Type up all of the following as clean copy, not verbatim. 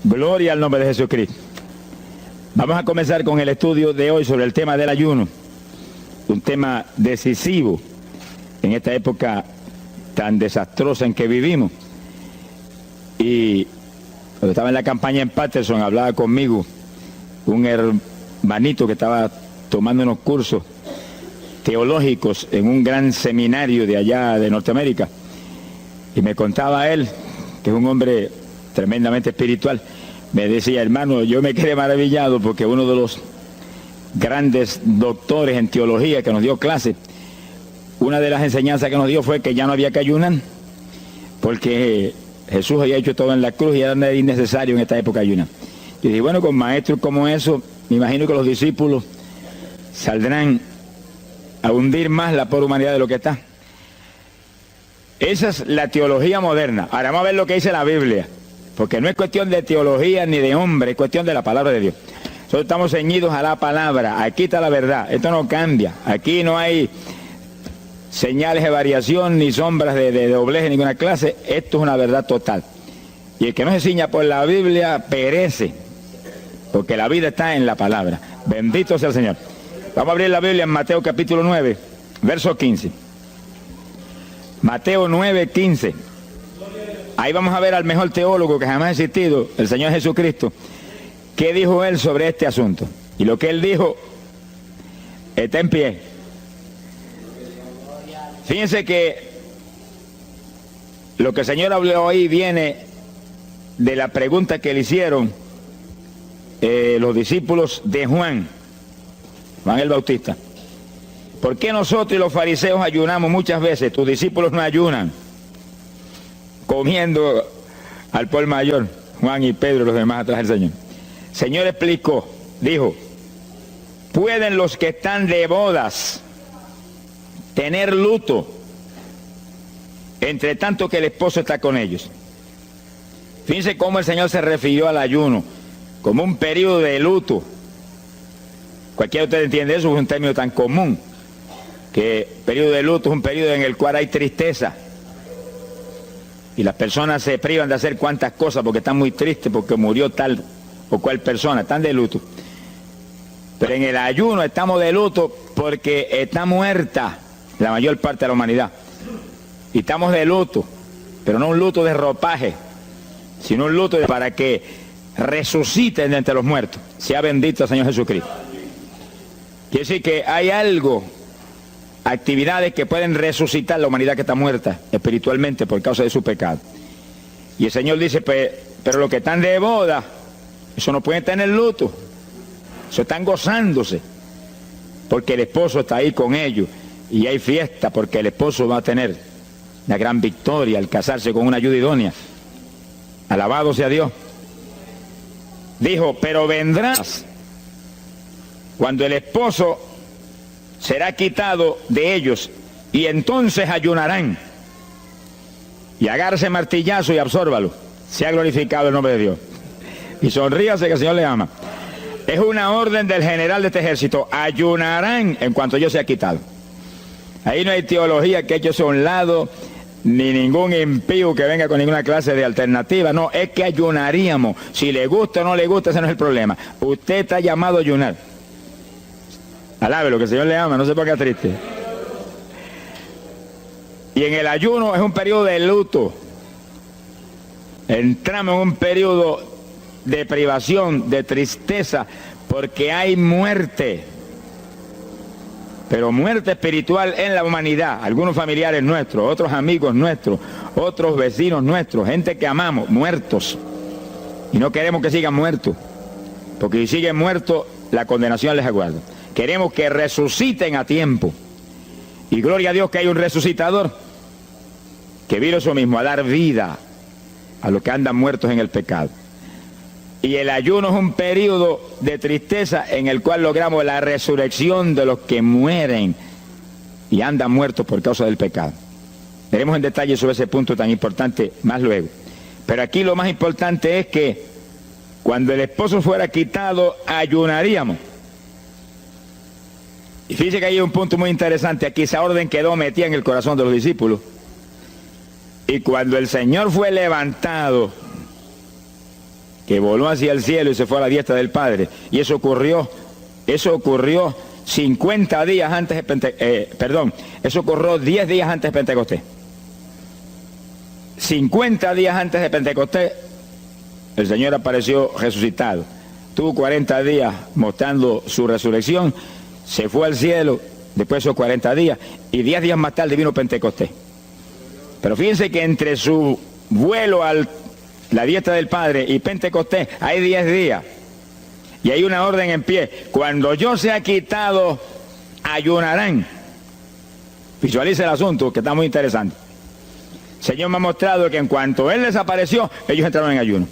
Gloria al nombre de Jesucristo. Vamos a comenzar con el estudio de hoy sobre el tema del ayuno, un tema decisivo en esta época tan desastrosa en que vivimos. Y cuando estaba en la campaña en Patterson, hablaba conmigo un hermanito que estaba tomando unos cursos teológicos en un gran seminario de allá de Norteamérica, y me contaba él, que es un hombre tremendamente espiritual, me decía: hermano, yo me quedé maravillado porque uno de los grandes doctores en teología que nos dio clase, una de las enseñanzas que nos dio fue que ya no había que ayunar, porque Jesús había hecho todo en la cruz y era innecesario en esta época ayunar. Y dije, bueno, con maestros como eso, me imagino que los discípulos saldrán a hundir más la pobre humanidad de lo que está. Esa es la teología moderna. Ahora vamos a ver lo que dice la Biblia, porque no es cuestión de teología ni de hombre, es cuestión de la palabra de Dios. Nosotros estamos ceñidos a la palabra, aquí está la verdad, esto no cambia, aquí no hay señales de variación ni sombras de doblez de ninguna clase, esto es una verdad total. Y el que no se ciña por la Biblia perece, porque la vida está en la palabra. Bendito sea el Señor. Vamos a abrir la Biblia en Mateo capítulo 9, verso 15. Mateo 9, 15. Ahí vamos a ver al mejor teólogo que jamás ha existido, el Señor Jesucristo. ¿Qué dijo él sobre este asunto? Y lo que él dijo está en pie. Fíjense que lo que el Señor habló ahí viene de la pregunta que le hicieron los discípulos de Juan el Bautista. ¿Por qué nosotros y los fariseos ayunamos muchas veces? Tus discípulos no ayunan, comiendo al por mayor, Juan y Pedro y los demás atrás del Señor. El Señor explicó, dijo: ¿pueden los que están de bodas tener luto entre tanto que el esposo está con ellos? Fíjense cómo el Señor se refirió al ayuno como un periodo de luto. Cualquiera de ustedes entiende eso, es un término tan común, que periodo de luto es un periodo en el cual hay tristeza y las personas se privan de hacer cuantas cosas porque están muy tristes porque murió tal o cual persona, están de luto. Pero en el ayuno estamos de luto porque está muerta la mayor parte de la humanidad, y estamos de luto, pero no un luto de ropaje, sino un luto para que resuciten de entre los muertos. Sea bendito el Señor Jesucristo. Quiere decir que hay algo, actividades que pueden resucitar la humanidad que está muerta espiritualmente por causa de su pecado. Y el Señor dice, pero los que están de boda, eso no pueden tener luto, eso están gozándose, porque el esposo está ahí con ellos, y hay fiesta porque el esposo va a tener una gran victoria al casarse con una ayuda idónea. Alabado sea Dios. Dijo, pero vendrás cuando el esposo será quitado de ellos, y entonces ayunarán. Y agárrese martillazo y absórbalo. Sea glorificado el nombre de Dios. Y sonríase que el Señor le ama. Es una orden del general de este ejército. Ayunarán en cuanto yo sea quitado. Ahí no hay teología que eche a un lado, ni ningún impío que venga con ninguna clase de alternativa. No, es que ayunaríamos. Si le gusta o no le gusta, ese no es el problema. Usted está llamado a ayunar. Alábelo, que el Señor le ama, no se ponga triste. Y en el ayuno es un periodo de luto. Entramos en un periodo de privación, de tristeza, porque hay muerte. Pero muerte espiritual en la humanidad. Algunos familiares nuestros, otros amigos nuestros, otros vecinos nuestros, gente que amamos, muertos. Y no queremos que sigan muertos, porque si siguen muertos, la condenación les aguarda. Queremos que resuciten a tiempo. Y gloria a Dios que hay un resucitador que vino eso mismo, a dar vida a los que andan muertos en el pecado. Y el ayuno es un periodo de tristeza en el cual logramos la resurrección de los que mueren y andan muertos por causa del pecado. Veremos en detalle sobre ese punto tan importante más luego. Pero aquí lo más importante es que cuando el esposo fuera quitado, ayunaríamos. Y fíjense que hay un punto muy interesante aquí. Esa orden quedó metida en el corazón de los discípulos. Y cuando el Señor fue levantado, que voló hacia el cielo y se fue a la diestra del Padre. Y eso ocurrió 50 días antes de eso ocurrió 10 días antes de Pentecostés. 50 días antes de Pentecostés, el Señor apareció resucitado. Tuvo 40 días mostrando su resurrección, se fue al cielo después de esos 40 días, y 10 días más tarde vino Pentecostés. Pero fíjense que entre su vuelo a la diestra del Padre y Pentecostés hay 10 días. Y hay una orden en pie. Cuando yo sea quitado, ayunarán. Visualice el asunto, que está muy interesante. El Señor me ha mostrado que en cuanto Él desapareció, ellos entraron en ayuno.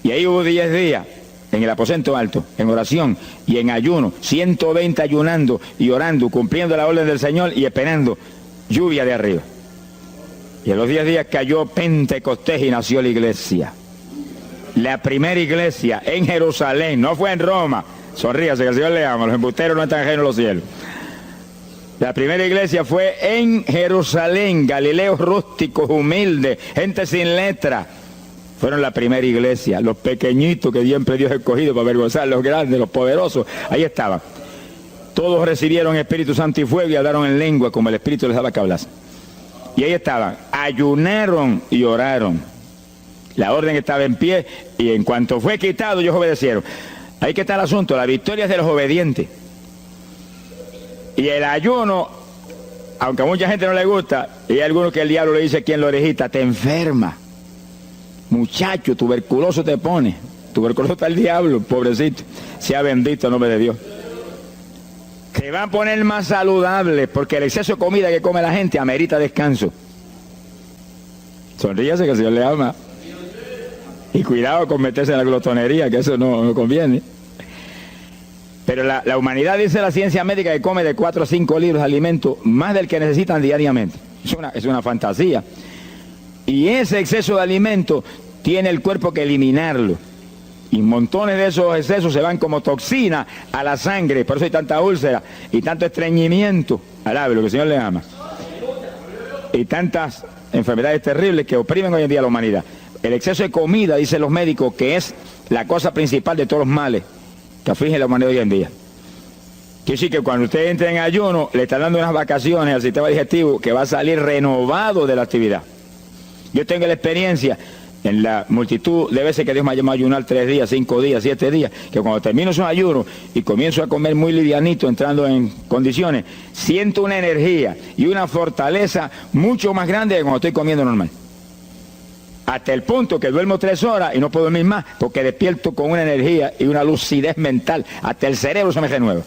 Y ahí hubo 10 días en el aposento alto, en oración y en ayuno. 120 ayunando y orando, cumpliendo la orden del Señor y esperando lluvia de arriba. Y en los 10 días cayó Pentecostés y nació la iglesia. La primera iglesia en Jerusalén, no fue en Roma. Sonríase, que el Señor le ama, los embusteros no están ajenos a los cielos. La primera iglesia fue en Jerusalén, Galileos rústicos, humildes, gente sin letra. Fueron la primera iglesia, los pequeñitos que siempre Dios ha escogido para avergonzar, los grandes, los poderosos, ahí estaban. Todos recibieron Espíritu Santo y fuego y hablaron en lengua como el Espíritu les daba que hablasen. Y ahí estaban, ayunaron y oraron. La orden estaba en pie y en cuanto fue quitado ellos obedecieron. Ahí que está el asunto, la victoria es de los obedientes. Y el ayuno, aunque a mucha gente no le gusta, y hay algunos que el diablo le dice aquí en la orejita, te enferma. Muchacho, tuberculoso te pone. Tuberculoso está el diablo, pobrecito. Sea bendito el nombre de Dios. Te va a poner más saludable, porque el exceso de comida que come la gente amerita descanso. Sonríase que el Señor le ama. Y cuidado con meterse en la glotonería, que eso no conviene. Pero la humanidad, dice la ciencia médica, que come de 4 a 5 libras de alimento, más del que necesitan diariamente. Es una fantasía. Y ese exceso de alimento tiene el cuerpo que eliminarlo. Y montones de esos excesos se van como toxina a la sangre. Por eso hay tanta úlcera y tanto estreñimiento. Alabe lo que el Señor le ama. Y tantas enfermedades terribles que oprimen hoy en día a la humanidad. El exceso de comida, dicen los médicos, que es la cosa principal de todos los males que afligen a la humanidad hoy en día. Quiere decir que cuando usted entra en ayuno, le está dando unas vacaciones al sistema digestivo que va a salir renovado de la actividad. Yo tengo la experiencia en la multitud de veces que Dios me ha llamado a ayunar 3 días, 5 días, 7 días, que cuando termino esos ayunos y comienzo a comer muy livianito, entrando en condiciones, siento una energía y una fortaleza mucho más grande que cuando estoy comiendo normal. Hasta el punto que duermo 3 horas y no puedo dormir más porque despierto con una energía y una lucidez mental. Hasta el cerebro se me renueva.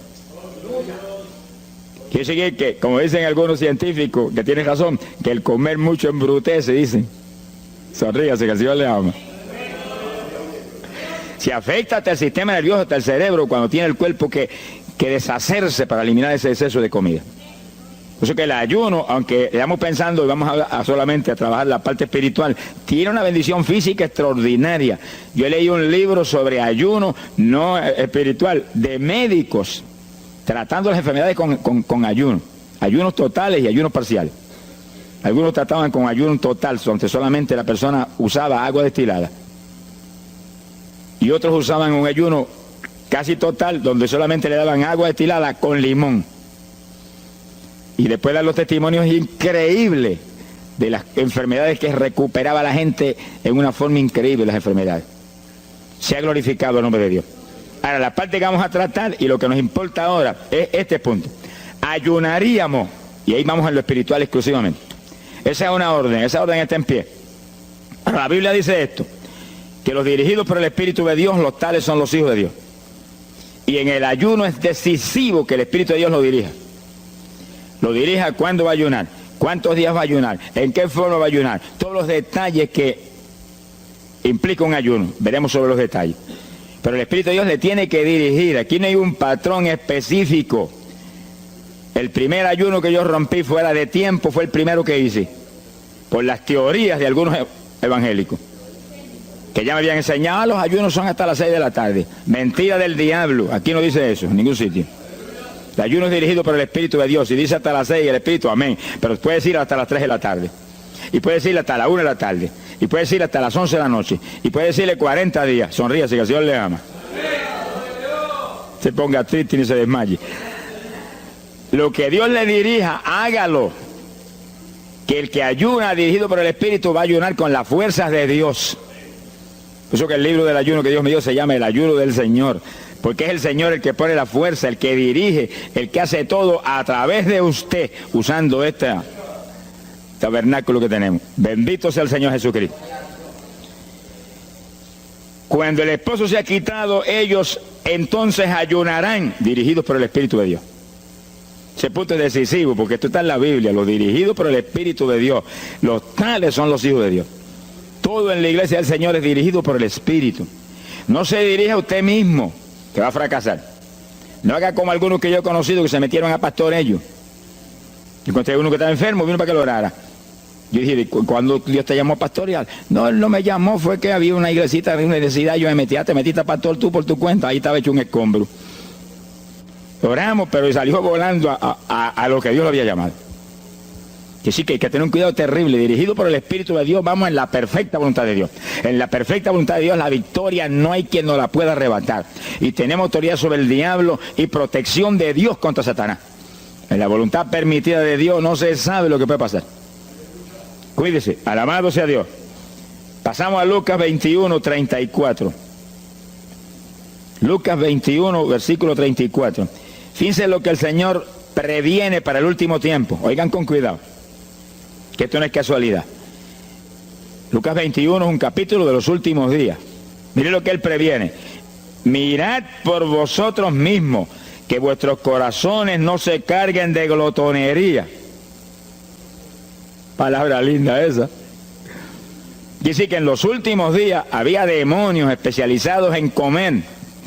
Quiere decir que, como dicen algunos científicos, que tienen razón, que el comer mucho embrutece, dicen. Sonríase, que el Señor le ama. Se afecta hasta el sistema nervioso, hasta el cerebro, cuando tiene el cuerpo que deshacerse para eliminar ese exceso de comida. Por eso que el ayuno, aunque estamos pensando y vamos a solamente a trabajar la parte espiritual, tiene una bendición física extraordinaria. Yo leí un libro sobre ayuno no espiritual, de médicos, tratando las enfermedades con ayuno. Ayunos totales y ayunos parciales. Algunos trataban con ayuno total, donde solamente la persona usaba agua destilada. Y otros usaban un ayuno casi total, donde solamente le daban agua destilada con limón. Y después dan los testimonios increíbles de las enfermedades que recuperaba la gente en una forma increíble, las enfermedades. Se ha glorificado el nombre de Dios. Ahora, la parte que vamos a tratar y lo que nos importa ahora es este punto. Ayunaríamos, y ahí vamos en lo espiritual exclusivamente. Esa es una orden, esa orden está en pie. Ahora, la Biblia dice esto, que los dirigidos por el Espíritu de Dios, los tales son los hijos de Dios. Y en el ayuno es decisivo que el Espíritu de Dios lo dirija. Lo dirija cuándo va a ayunar, cuántos días va a ayunar, en qué forma va a ayunar, todos los detalles que implica un ayuno, veremos sobre los detalles. Pero el Espíritu de Dios le tiene que dirigir, aquí no hay un patrón específico. El primer ayuno que yo rompí fuera de tiempo fue el primero que hice, por las teorías de algunos evangélicos, que ya me habían enseñado, los ayunos son hasta las 6 de la tarde. Mentira del diablo, aquí no dice eso, en ningún sitio. El ayuno es dirigido por el Espíritu de Dios, y dice hasta las 6 el Espíritu, amén, pero puede decir hasta las 3 de la tarde, y puede decir hasta la 1 de la tarde, Y puede decirle hasta las 11 de la noche. Y puede decirle 40 días. Sonríase que el Señor le ama. Se ponga triste ni se desmaye. Lo que Dios le dirija, hágalo. Que el que ayuna dirigido por el Espíritu va a ayunar con las fuerzas de Dios. Por eso que el libro del ayuno que Dios me dio se llama el ayuno del Señor. Porque es el Señor el que pone la fuerza, el que dirige, el que hace todo a través de usted, usando este tabernáculo que tenemos. Bendito sea el Señor Jesucristo. Cuando el esposo se ha quitado, ellos entonces ayunarán, dirigidos por el Espíritu de Dios. Ese punto es decisivo, porque esto está en la Biblia, los dirigidos por el Espíritu de Dios. Los tales son los hijos de Dios. Todo en la iglesia del Señor es dirigido por el Espíritu. No se dirija a usted mismo, que va a fracasar. No haga como algunos que yo he conocido que se metieron a pastor ellos. Encontré uno que estaba enfermo, vino para que lo orara. Yo dije, ¿cuándo Dios te llamó a pastorear? No, él no me llamó, fue que había una iglesita, había una necesidad, yo me metí, te metiste a pastor tú por tu cuenta, ahí estaba hecho un escombro. Oramos, pero salió volando a lo que Dios lo había llamado. Que sí, que hay que tener un cuidado terrible, dirigido por el Espíritu de Dios, vamos en la perfecta voluntad de Dios. En la perfecta voluntad de Dios, la victoria no hay quien nos la pueda arrebatar. Y tenemos autoridad sobre el diablo y protección de Dios contra Satanás. En la voluntad permitida de Dios no se sabe lo que puede pasar. Cuídese, alabado sea Dios. Pasamos a Lucas 21, 34. Lucas 21, versículo 34. Fíjense lo que el Señor previene para el último tiempo. Oigan con cuidado, que esto no es casualidad. Lucas 21 es un capítulo de los últimos días. Miren lo que Él previene. Mirad por vosotros mismos, que vuestros corazones no se carguen de glotonería. Palabra linda esa. Dice que en los últimos días había demonios especializados en comer,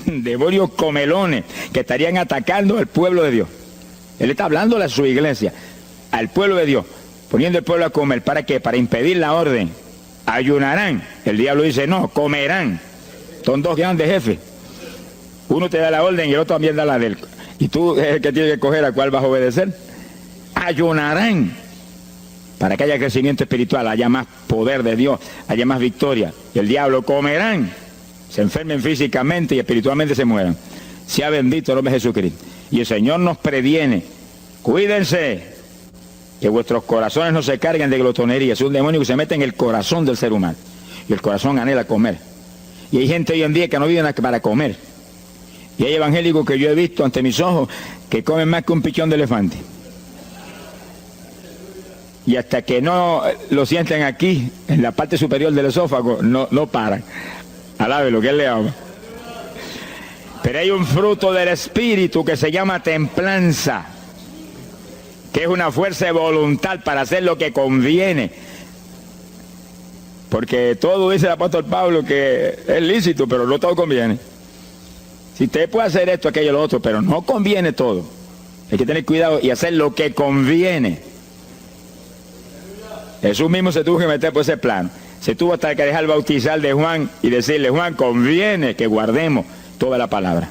demonios comelones que estarían atacando al pueblo de Dios. Él está hablándole a su iglesia, al pueblo de Dios, poniendo al pueblo a comer. ¿Para qué? Para impedir la orden. Ayunarán. El diablo dice, no, comerán. Son dos grandes jefes. Uno te da la orden y el otro también da la de él. Y tú es el que tiene que escoger a cuál vas a obedecer. Ayunarán. Para que haya crecimiento espiritual, haya más poder de Dios, haya más victoria. Y el diablo comerán. Se enfermen físicamente y espiritualmente se mueran. Sea bendito el nombre de Jesucristo. Y el Señor nos previene. Cuídense, que vuestros corazones no se carguen de glotonería. Es un demonio que se mete en el corazón del ser humano. Y el corazón anhela comer. Y hay gente hoy en día que no vive para comer. Y hay evangélicos que yo he visto ante mis ojos que comen más que un pichón de elefante. Y hasta que no lo sienten aquí, en la parte superior del esófago, no paran. Alabe lo que Él le ama. Pero hay un fruto del Espíritu que se llama templanza, que es una fuerza de voluntad para hacer lo que conviene. Porque todo dice el apóstol Pablo que es lícito, pero no todo conviene. Si usted puede hacer esto, aquello, lo otro, pero no conviene todo. Hay que tener cuidado y hacer lo que conviene. Jesús mismo se tuvo que meter por ese plano. Se tuvo hasta que dejar bautizar de Juan y decirle, Juan, conviene que guardemos toda la palabra.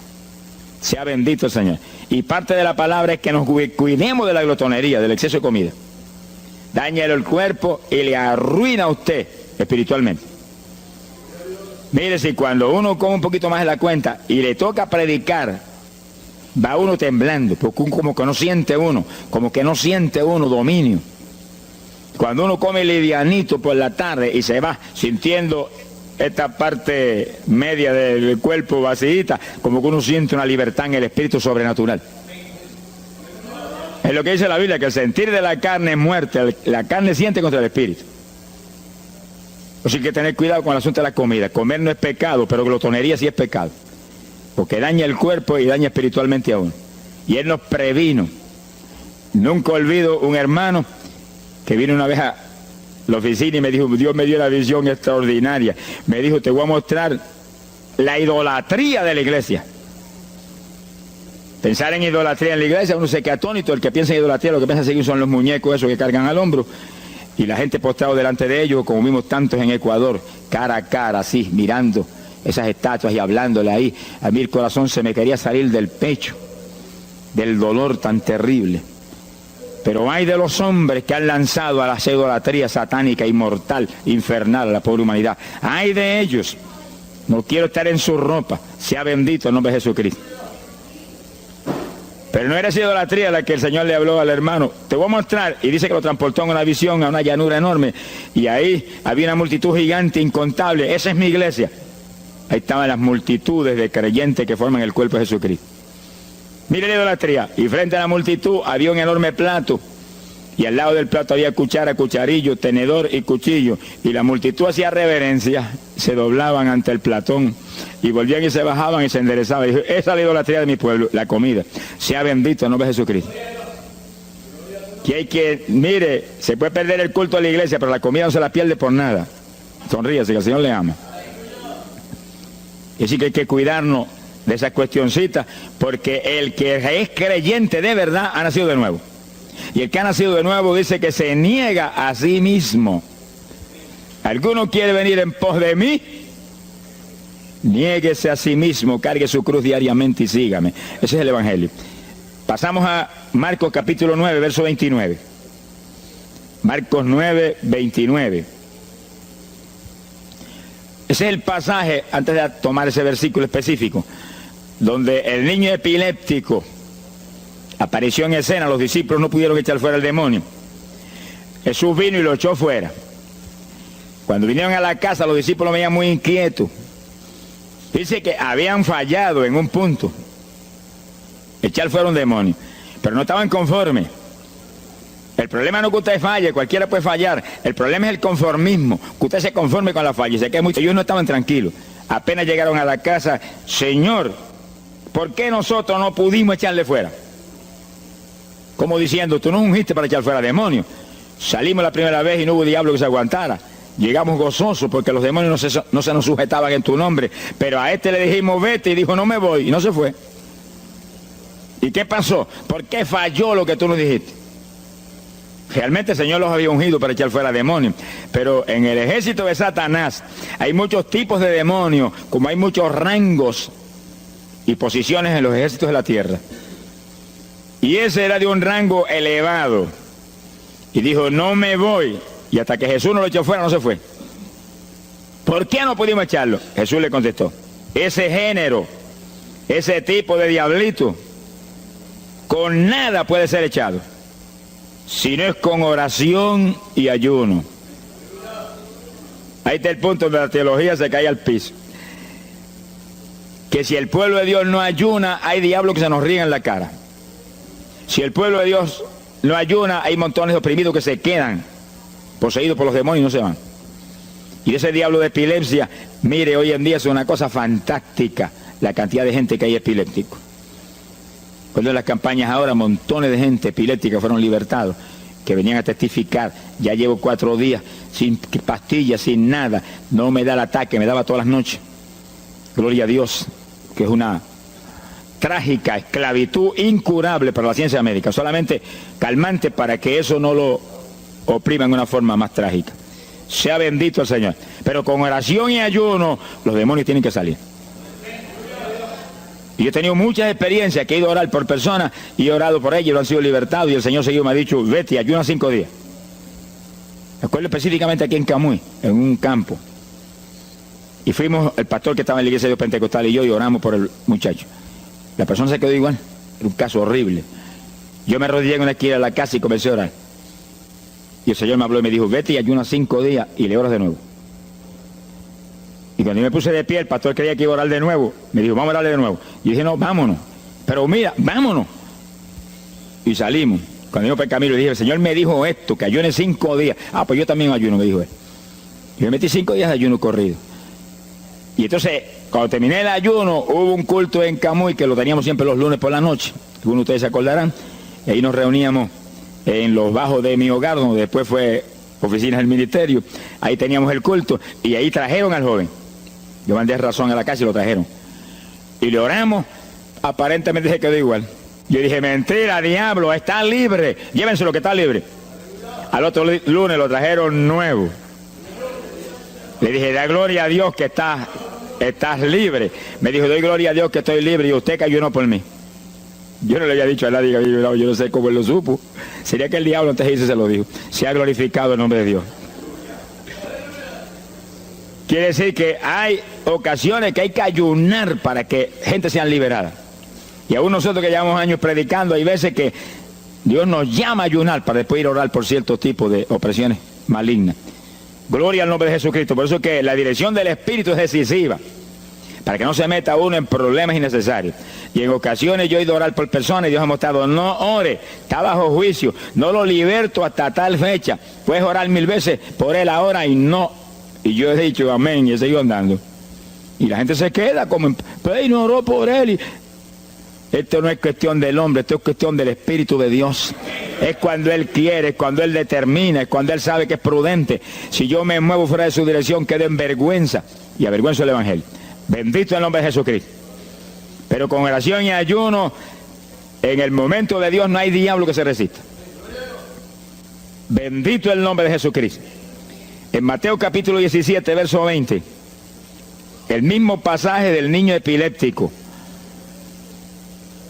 Sea bendito el Señor. Y parte de la palabra es que nos cuidemos de la glotonería, del exceso de comida. Dáñale el cuerpo y le arruina a usted espiritualmente. Mire, si cuando uno come un poquito más de la cuenta y le toca predicar, va uno temblando, porque como que no siente uno dominio. Cuando uno come livianito por la tarde y se va sintiendo esta parte media del cuerpo vacíita, como que uno siente una libertad en el espíritu sobrenatural. Es lo que dice la Biblia, que el sentir de la carne es muerte, la carne siente contra el espíritu. Así que hay que tener cuidado con el asunto de la comida. Comer no es pecado, pero glotonería sí es pecado, porque daña el cuerpo y daña espiritualmente a uno. Y Él nos previno. Nunca olvido un hermano que vino una vez a la oficina y me dijo, Dios me dio una visión extraordinaria. Me dijo, te voy a mostrar la idolatría de la iglesia. Pensar en idolatría en la iglesia, uno se queda atónito. El que piensa en idolatría, lo que piensa seguir son los muñecos esos que cargan al hombro. Y la gente postrado delante de ellos, como vimos tantos en Ecuador, cara a cara, así, mirando esas estatuas y hablándole ahí. A mí el corazón se me quería salir del pecho, del dolor tan terrible. Pero hay de los hombres que han lanzado a la idolatría satánica, inmortal, infernal a la pobre humanidad. Hay de ellos. No quiero estar en su ropa. Sea bendito el nombre de Jesucristo. Pero no era esa idolatría la que el Señor le habló al hermano. Te voy a mostrar. Y dice que lo transportó en una visión a una llanura enorme. Y ahí había una multitud gigante, incontable. Esa es mi iglesia. Ahí estaban las multitudes de creyentes que forman el cuerpo de Jesucristo. Mire la idolatría. Y frente a la multitud había un enorme plato. Y al lado del plato había cuchara, cucharillo, tenedor y cuchillo. Y la multitud hacía reverencia, se doblaban ante el platón. Y volvían y se bajaban y se enderezaban. Y dijo, esa es la idolatría de mi pueblo, la comida. Sea bendito el nombre de Jesucristo. Que hay que, mire, se puede perder el culto de la iglesia, pero la comida no se la pierde por nada. Sonríase, que el Señor le ama. Y así que hay que cuidarnos de esas cuestioncitas, porque el que es creyente de verdad ha nacido de nuevo. Y el que ha nacido de nuevo dice que se niega a sí mismo. ¿Alguno quiere venir en pos de mí? Niéguese a sí mismo, cargue su cruz diariamente y sígame. Ese es el Evangelio. Pasamos a Marcos capítulo 9, verso 29. Marcos 9, 29. Ese es el pasaje, antes de tomar ese versículo específico, donde el niño epiléptico apareció en escena. Los discípulos no pudieron echar fuera el demonio. Jesús vino y lo echó fuera. Cuando vinieron a la casa, los discípulos veían muy inquietos. Dice que habían fallado en un punto, echar fuera un demonio, pero no estaban conformes. El problema no es que usted falle, cualquiera puede fallar. El problema es el conformismo, que usted se conforme con la falla. Y sé que ellos no estaban tranquilos. Apenas llegaron a la casa, Señor, ¿por qué nosotros no pudimos echarle fuera? Como diciendo, tú no ungiste para echar fuera demonios. Salimos la primera vez y no hubo diablo que se aguantara. Llegamos gozosos porque los demonios no se nos sujetaban en tu nombre. Pero a este le dijimos, vete, y dijo, no me voy, y no se fue. ¿Y qué pasó? ¿Por qué falló lo que tú nos dijiste? Realmente el Señor los había ungido para echar fuera demonios. Pero en el ejército de Satanás hay muchos tipos de demonios, como hay muchos rangos y posiciones en los ejércitos de la tierra. Y ese era de un rango elevado. Y dijo, no me voy. Y hasta que Jesús no lo echó fuera, no se fue. ¿Por qué no pudimos echarlo? Jesús le contestó, ese género, ese tipo de diablito, con nada puede ser echado, si no es con oración y ayuno. Ahí está el punto donde la teología se cae al piso. Que si el pueblo de Dios no ayuna, hay diablos que se nos ríen en la cara. Si el pueblo de Dios no ayuna, hay montones de oprimidos que se quedan poseídos por los demonios y no se van. Y ese diablo de epilepsia, mire, hoy en día es una cosa fantástica la cantidad de gente que hay epiléptico. Cuando en las campañas ahora, montones de gente epiléptica fueron libertados, que venían a testificar, ya llevo 4 días sin pastillas, sin nada, no me da el ataque, me daba todas las noches. Gloria a Dios, que es una trágica esclavitud incurable para la ciencia médica, solamente calmante para que eso no lo oprima en una forma más trágica. Sea bendito el Señor. Pero con oración y ayuno, los demonios tienen que salir. Y yo he tenido muchas experiencias que he ido a orar por personas y he orado por ellos y lo han sido libertados y el Señor seguido me ha dicho, vete, ayuna 5 días. Me acuerdo específicamente aquí en Camuy, en un campo. Y fuimos, el pastor que estaba en la iglesia de Dios Pentecostal y yo, y oramos por el muchacho. La persona se quedó igual, era un caso horrible. Yo me arrodillé en una esquina de la casa y comencé a orar. Y el Señor me habló y me dijo, vete y ayuna 5 días y le oras de nuevo. Y cuando yo me puse de pie, el pastor creía que iba a orar de nuevo. Me dijo, vamos a orarle de nuevo. Y dije, no, vámonos. Pero mira, vámonos. Y salimos. Cuando yo por el camino le dije, el Señor me dijo esto, que ayune 5 días. Ah, pues yo también ayuno, me dijo él. Y me metí 5 días de ayuno corrido. Y entonces, cuando terminé el ayuno, hubo un culto en Camuy, que lo teníamos siempre los lunes por la noche. Algunos de ustedes se acordarán. Y ahí nos reuníamos en los bajos de mi hogar, donde después fue oficinas del ministerio. Ahí teníamos el culto y ahí trajeron al joven. Yo mandé razón a la casa y lo trajeron. Y le oramos, aparentemente se quedó igual. Yo dije, mentira, diablo, está libre. Llévenselo que está libre. Al otro lunes lo trajeron nuevo. Le dije, da gloria a Dios que estás libre. Me dijo, doy gloria a Dios que estoy libre y usted que ayunó por mí. Yo no le había dicho a nadie que había ayunado, yo no sé cómo él lo supo. Sería que el diablo antes de irse se lo dijo. Se ha glorificado el nombre de Dios. Quiere decir que hay ocasiones que hay que ayunar para que gente sea liberada. Y aún nosotros que llevamos años predicando, hay veces que Dios nos llama a ayunar para después ir a orar por ciertos tipos de opresiones malignas. Gloria al nombre de Jesucristo. Por eso es que la dirección del Espíritu es decisiva, para que no se meta uno en problemas innecesarios. Y en ocasiones yo he ido a orar por personas y Dios ha mostrado, no ore, está bajo juicio, no lo liberto hasta tal fecha. Puedes orar 1000 veces por él ahora y no. Y yo he dicho amén y he seguido andando. Y la gente se queda como, pues no oró por él. Y esto no es cuestión del hombre, esto es cuestión del Espíritu de Dios. Es cuando Él quiere, es cuando Él determina, es cuando Él sabe que es prudente. Si yo me muevo fuera de su dirección, quedo en vergüenza y avergüenzo el Evangelio. Bendito el nombre de Jesucristo. Pero con oración y ayuno, en el momento de Dios no hay diablo que se resista. Bendito el nombre de Jesucristo. En Mateo capítulo 17, verso 20, el mismo pasaje del niño epiléptico,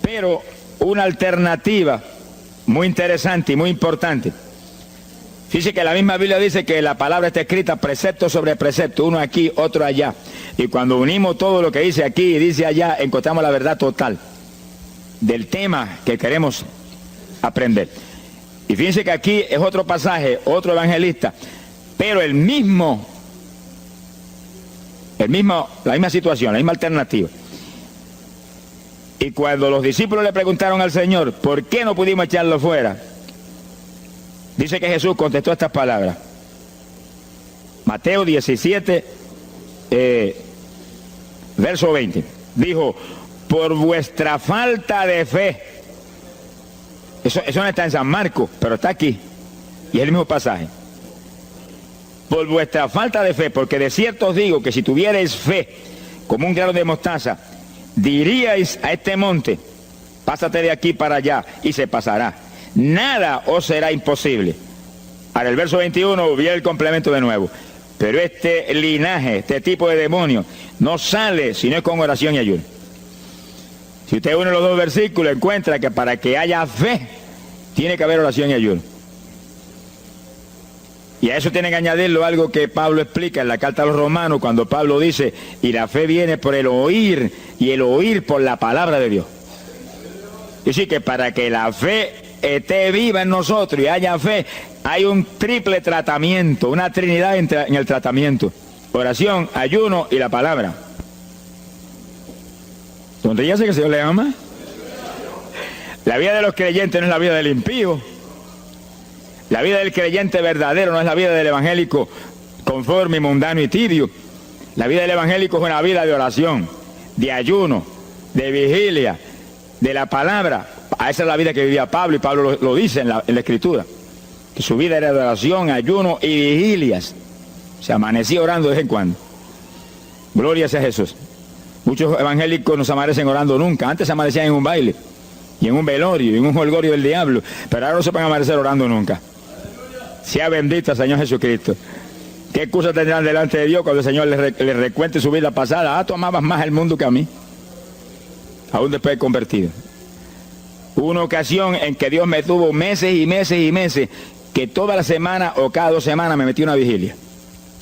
pero una alternativa muy interesante y muy importante. Fíjese que la misma Biblia dice que la palabra está escrita precepto sobre precepto, uno aquí, otro allá. Y cuando unimos todo lo que dice aquí y dice allá, encontramos la verdad total del tema que queremos aprender. Y fíjense que aquí es otro pasaje, otro evangelista, pero la misma situación, la misma alternativa. Y cuando los discípulos le preguntaron al Señor, ¿por qué no pudimos echarlo fuera? Dice que Jesús contestó estas palabras. Mateo 17, verso 20. Dijo, por vuestra falta de fe. Eso no está en San Marcos, pero está aquí. Y es el mismo pasaje. Por vuestra falta de fe, porque de cierto os digo que si tuvierais fe como un grano de mostaza, diríais a este monte, pásate de aquí para allá, y se pasará. Nada os será imposible. Ahora el verso 21 viene el complemento de nuevo. Pero este linaje, este tipo de demonio, no sale si no es con oración y ayuno. Si usted une los dos versículos, encuentra que para que haya fe, tiene que haber oración y ayuno. Y a eso tiene que añadirlo algo que Pablo explica en la carta a los Romanos, cuando Pablo dice, y la fe viene por el oír, y el oír por la palabra de Dios. Y sí que para que la fe esté viva en nosotros y haya fe, hay un triple tratamiento, una trinidad en el tratamiento: oración, ayuno y la palabra. Sonríase que el Señor le ama. La vida de los creyentes no es la vida del impío. La vida del creyente verdadero no es la vida del evangélico conforme, mundano y tibio. La vida del evangélico es una vida de oración, de ayuno, de vigilia, de la palabra. Esa es la vida que vivía Pablo, y Pablo lo dice en la Escritura, que su vida era de oración, ayuno y vigilias. Se amanecía orando de vez en cuando. Gloria sea a Jesús. Muchos evangélicos no se amanecen orando nunca. Antes se amanecían en un baile, y en un velorio, y en un jolgorio del diablo, pero ahora no se pueden amanecer orando nunca. Sea bendito el Señor Jesucristo. ¿Qué excusa tendrán delante de Dios cuando el Señor les recuente su vida pasada? Tú amabas más el mundo que a mí, aún después de convertido. Hubo una ocasión en que Dios me tuvo meses y meses y meses, que toda la semana o cada 2 semanas me metí una vigilia.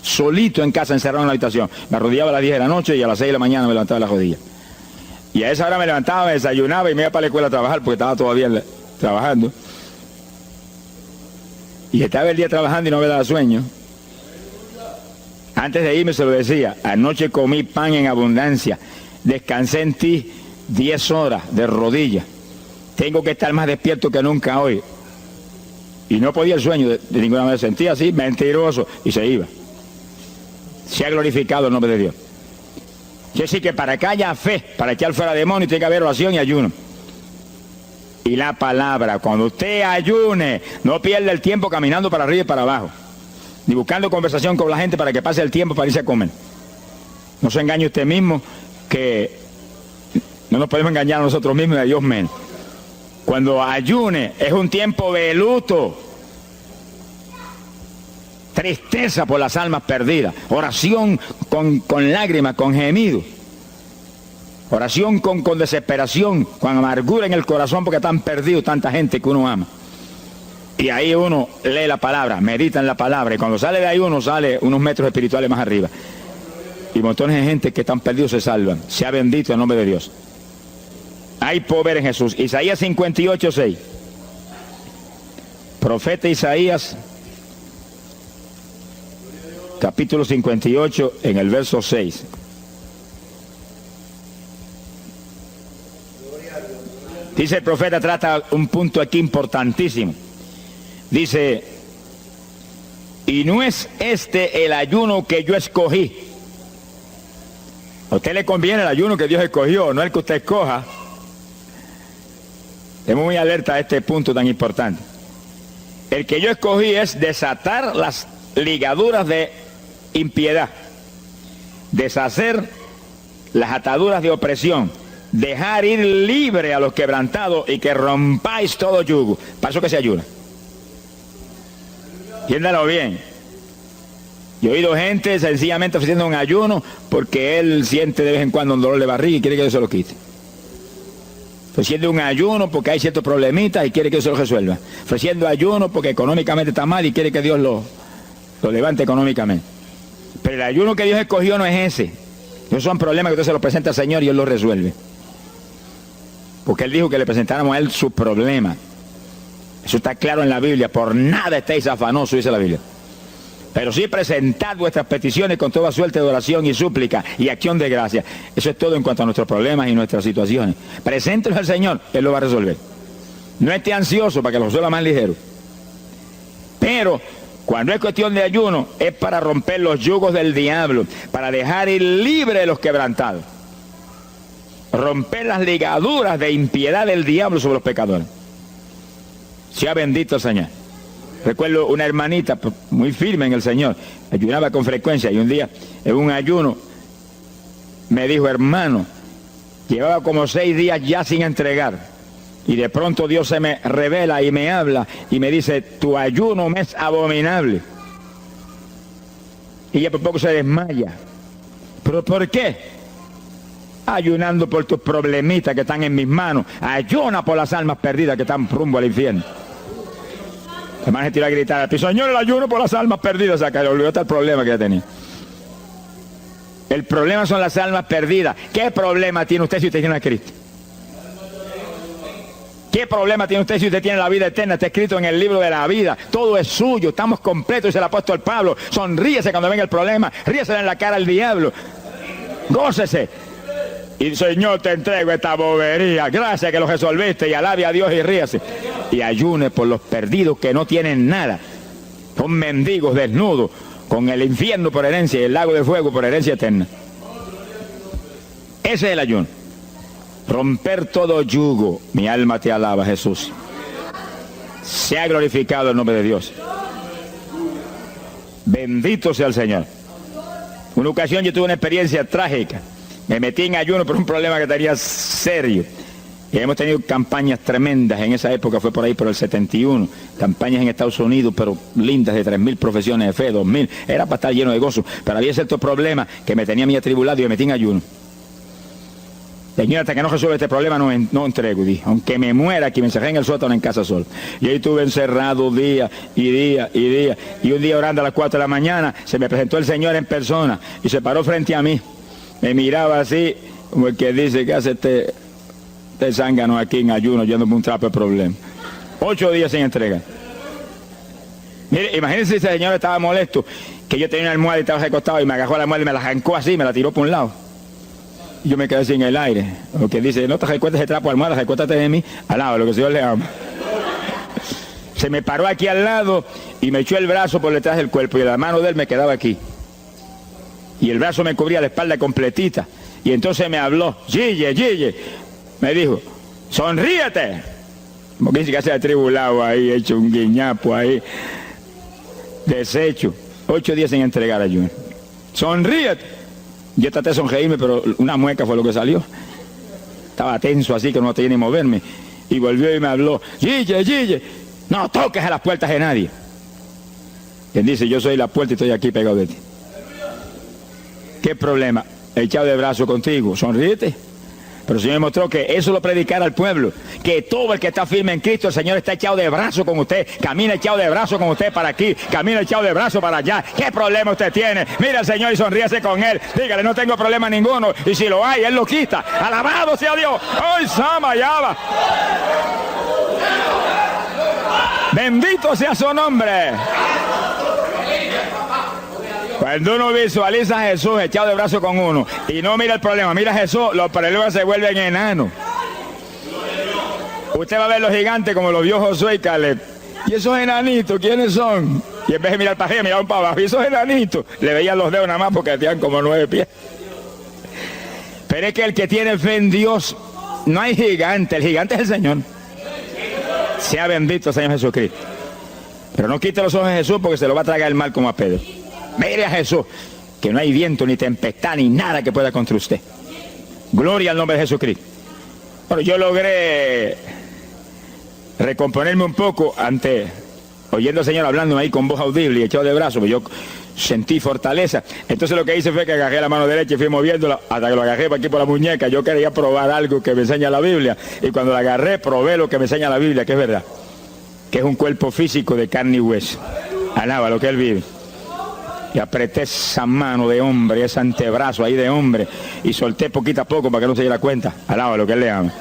Solito en casa, encerrado en la habitación. Me arrodillaba a las 10 de la noche y a las 6 de la mañana me levantaba las rodillas. Y a esa hora me levantaba, me desayunaba y me iba para la escuela a trabajar, porque estaba todavía trabajando. Y estaba el día trabajando y no me daba sueño. Antes de irme se lo decía: anoche comí pan en abundancia, descansé en ti 10 horas de rodillas, tengo que estar más despierto que nunca hoy. Y no podía el sueño de ninguna manera, sentía así, mentiroso, y se iba. Se ha glorificado el nombre de Dios. Quiere decir que para que haya fe, para echar fuera demonios, tiene que haber oración y ayuno. Y la palabra, cuando usted ayune, no pierda el tiempo caminando para arriba y para abajo, ni buscando conversación con la gente para que pase el tiempo para irse a comer. No se engañe usted mismo, que no nos podemos engañar a nosotros mismos y a Dios menos. Cuando ayune es un tiempo de luto, tristeza por las almas perdidas, oración con lágrimas, con gemidos. Oración con desesperación, con amargura en el corazón porque están perdidos tanta gente que uno ama. Y ahí uno lee la palabra, medita en la palabra, y cuando sale de ahí uno sale unos metros espirituales más arriba. Y montones de gente que están perdidos se salvan. Sea bendito el nombre de Dios. Hay poder en Jesús. Isaías 58:6. Profeta Isaías, capítulo 58, en el verso 6. Dice el profeta, trata un punto aquí importantísimo. Dice, y no es este el ayuno que yo escogí. A usted le conviene el ayuno que Dios escogió, no el que usted escoja. Estemos muy alerta a este punto tan importante. El que yo escogí es desatar las ligaduras de impiedad, deshacer las ataduras de opresión, dejar ir libre a los quebrantados y que rompáis todo yugo. Para eso que se ayuna. Entiéndalo bien. Yo he oído gente sencillamente ofreciendo un ayuno porque él siente de vez en cuando un dolor de barriga y quiere que Dios se lo quite. Ofreciendo un ayuno porque hay ciertos problemitas y quiere que Dios se lo resuelva. Ofreciendo ayuno porque económicamente está mal y quiere que Dios lo levante económicamente. Pero el ayuno que Dios escogió no es ese. Esos son problemas que usted se los presenta al Señor y Él los resuelve. Porque Él dijo que le presentáramos a Él sus problemas. Eso está claro en la Biblia. Por nada estéis afanosos, dice la Biblia. Pero sí presentad vuestras peticiones con toda suerte de oración y súplica y acción de gracia. Eso es todo en cuanto a nuestros problemas y nuestras situaciones. Preséntelos al Señor, Él lo va a resolver. No esté ansioso para que lo resuelva más ligero. Pero cuando es cuestión de ayuno, es para romper los yugos del diablo, para dejar ir libre a los quebrantados. Romper las ligaduras de impiedad del diablo sobre los pecadores. Sea bendito el Señor. Recuerdo una hermanita muy firme en el Señor, ayunaba con frecuencia y un día en un ayuno me dijo, hermano, llevaba como 6 días ya sin entregar y de pronto Dios se me revela y me habla y me dice, tu ayuno me es abominable. Y ella por poco se desmaya. ¿Pero por qué? Ayunando por tus problemitas que están en mis manos, ayuna por las almas perdidas que están rumbo al infierno. El hermano se tiró a gritar al piso, Señor, el ayuno por las almas perdidas. O sea, que le olvidó hasta el problema que ya tenía. El problema son las almas perdidas. ¿Qué problema tiene usted si usted tiene a Cristo? ¿Qué problema tiene usted si usted tiene la vida eterna? Está escrito en el libro de la vida. Todo es suyo, estamos completos, dice el apóstol Pablo. Sonríese cuando venga el problema, ríese en la cara al diablo. Gócese. Y Señor, te entrego esta bobería. Gracias que lo resolviste y alabe a Dios y ríase. Y ayune por los perdidos que no tienen nada. Son mendigos desnudos, con el infierno por herencia y el lago de fuego por herencia eterna. Ese es el ayuno. Romper todo yugo. Mi alma te alaba, Jesús. Sea glorificado el nombre de Dios. Bendito sea el Señor. Una ocasión yo tuve una experiencia trágica. Me metí en ayuno por un problema que tenía serio. Y hemos tenido campañas tremendas. En esa época fue por ahí por el 71. Campañas en Estados Unidos, pero lindas, de 3.000 profesiones de fe, 2.000. Era para estar lleno de gozo. Pero había ciertos problemas que me tenía a mí atribulado y me metí en ayuno. Señor, hasta que no resuelva este problema no entrego. Dije, aunque me muera, que me encerré en el sótano en casa solo. Y ahí estuve encerrado día y día y día. Y un día orando a las 4 de la mañana, se me presentó el Señor en persona y se paró frente a mí. Me miraba así, como el que dice, ¿qué hace este zángano aquí en ayuno, yéndome un trapo de problema? 8 días sin entrega. Mire, imagínense si ese señor estaba molesto, que yo tenía una almohada y estaba recostado y me agarró la almohada y me la arrancó así, me la tiró por un lado. Y yo me quedé sin el aire. Lo que dice, no te recuestes ese trapo de almohada, recuéstate de mí, al lado, lo que el Señor le ama. Se me paró aquí al lado y me echó el brazo por detrás del cuerpo y la mano de él me quedaba aquí. Y el brazo me cubría la espalda completita. Y entonces me habló, Gille, me dijo, sonríete. Como que dice que se ha atribulado ahí, hecho un guiñapo ahí, deshecho. 8 días sin entregar ayuno. Sonríete. Yo traté de sonreírme, pero una mueca fue lo que salió. Estaba tenso así que no tenía ni moverme. Y volvió y me habló, Gille, no toques a las puertas de nadie. Él dice, yo soy la puerta y estoy aquí pegado de ti. ¿Qué problema? Echado de brazo contigo, sonríete. Pero el Señor mostró que eso lo predicara al pueblo, que todo el que está firme en Cristo, el Señor está echado de brazo con usted, camina echado de brazo con usted para aquí, camina echado de brazo para allá. ¿Qué problema usted tiene? Mira al Señor y sonríase con Él, dígale, no tengo problema ninguno, y si lo hay, Él lo quita. Alabado sea Dios. ¡Ay, Samayaba! Bendito sea su nombre. Cuando uno visualiza a Jesús echado de brazo con uno y no mira el problema, mira a Jesús, los problemas se vuelven enanos. Usted va a ver los gigantes como los vio Josué y Caleb. ¿Y esos enanitos quiénes son? Y en vez de mirar para arriba, miraban para abajo. ¿Y esos enanitos? Le veían los dedos nada más porque tenían como 9 pies. Pero es que el que tiene fe en Dios, no hay gigante, el gigante es el Señor. Sea bendito el Señor Jesucristo. Pero no quite los ojos de Jesús porque se lo va a tragar el mal como a Pedro. Mire a Jesús, que no hay viento, ni tempestad, ni nada que pueda contra usted. Gloria al nombre de Jesucristo. Bueno, yo logré recomponerme un poco oyendo al Señor hablando ahí con voz audible y echado de brazos, pues yo sentí fortaleza. Entonces lo que hice fue que agarré la mano derecha y fui moviéndola hasta que lo agarré por aquí por la muñeca. Yo quería probar algo que me enseña la Biblia, y cuando la agarré probé lo que me enseña la Biblia, que es verdad, que es un cuerpo físico de carne y hueso. Alaba lo que Él vive. Y apreté esa mano de hombre, ese antebrazo ahí de hombre, y solté poquito a poco para que no se diera cuenta. Alaba lo que Él le ama.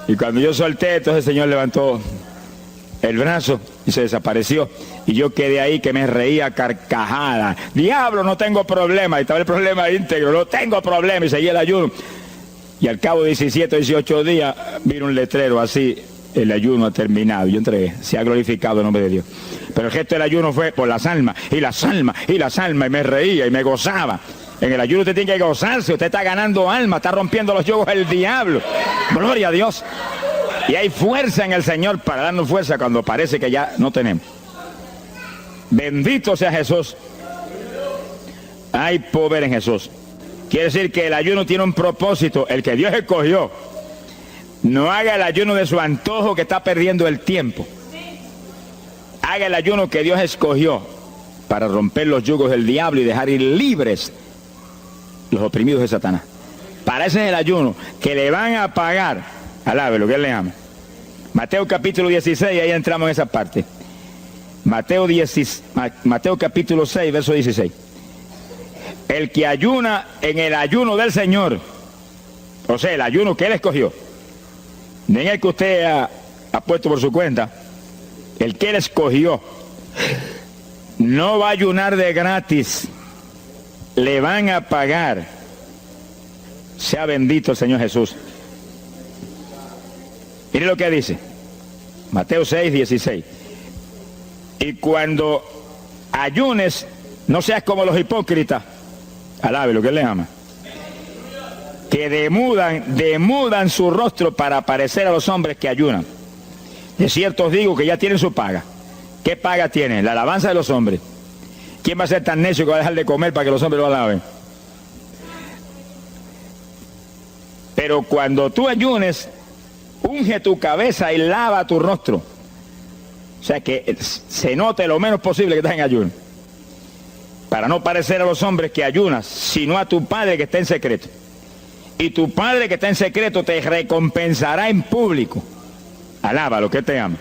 Y cuando yo solté, entonces el Señor levantó el brazo y se desapareció. Y yo quedé ahí que me reía carcajada. Diablo, no tengo problema. Y estaba el problema íntegro, no tengo problema. Y seguí el ayuno. Y al cabo de 17 o 18 días vino un letrero así: el ayuno ha terminado. Yo entregué, se ha glorificado el nombre de Dios. Pero el gesto del ayuno fue por las almas, y las almas, y las almas, y me reía y me gozaba. En el ayuno usted tiene que gozarse, usted está ganando alma, está rompiendo los yugos del diablo. Gloria a Dios. Y hay fuerza en el Señor para darnos fuerza cuando parece que ya no tenemos. Bendito sea Jesús. Hay poder en Jesús. Quiere decir que el ayuno tiene un propósito, el que Dios escogió. No haga el ayuno de su antojo, que está perdiendo el tiempo. Haga el ayuno que Dios escogió para romper los yugos del diablo y dejar ir libres los oprimidos de Satanás. Para ese es el ayuno que le van a pagar. Alabe lo que Él le ama. Mateo capítulo 16, ahí entramos en esa parte. Mateo capítulo 6, verso 16. El que ayuna en el ayuno del Señor, o sea, el ayuno que Él escogió, no en el que usted ha puesto por su cuenta, el que Él escogió, no va a ayunar de gratis, le van a pagar. Sea bendito el Señor Jesús. Mire lo que dice Mateo 6, 16. Y cuando ayunes, no seas como los hipócritas. Alabe lo que Él le ama, que demudan su rostro para parecer a los hombres que ayunan. De cierto os digo que ya tienen su paga. ¿Qué paga tienen? La alabanza de los hombres. ¿Quién va a ser tan necio que va a dejar de comer para que los hombres lo alaben? Pero cuando tú ayunes, unge tu cabeza y lava tu rostro. O sea, que se note lo menos posible que estás en ayuno, para no parecer a los hombres que ayunas, sino a tu Padre que está en secreto. Y tu Padre que está en secreto te recompensará en público. Alaba lo que te ama.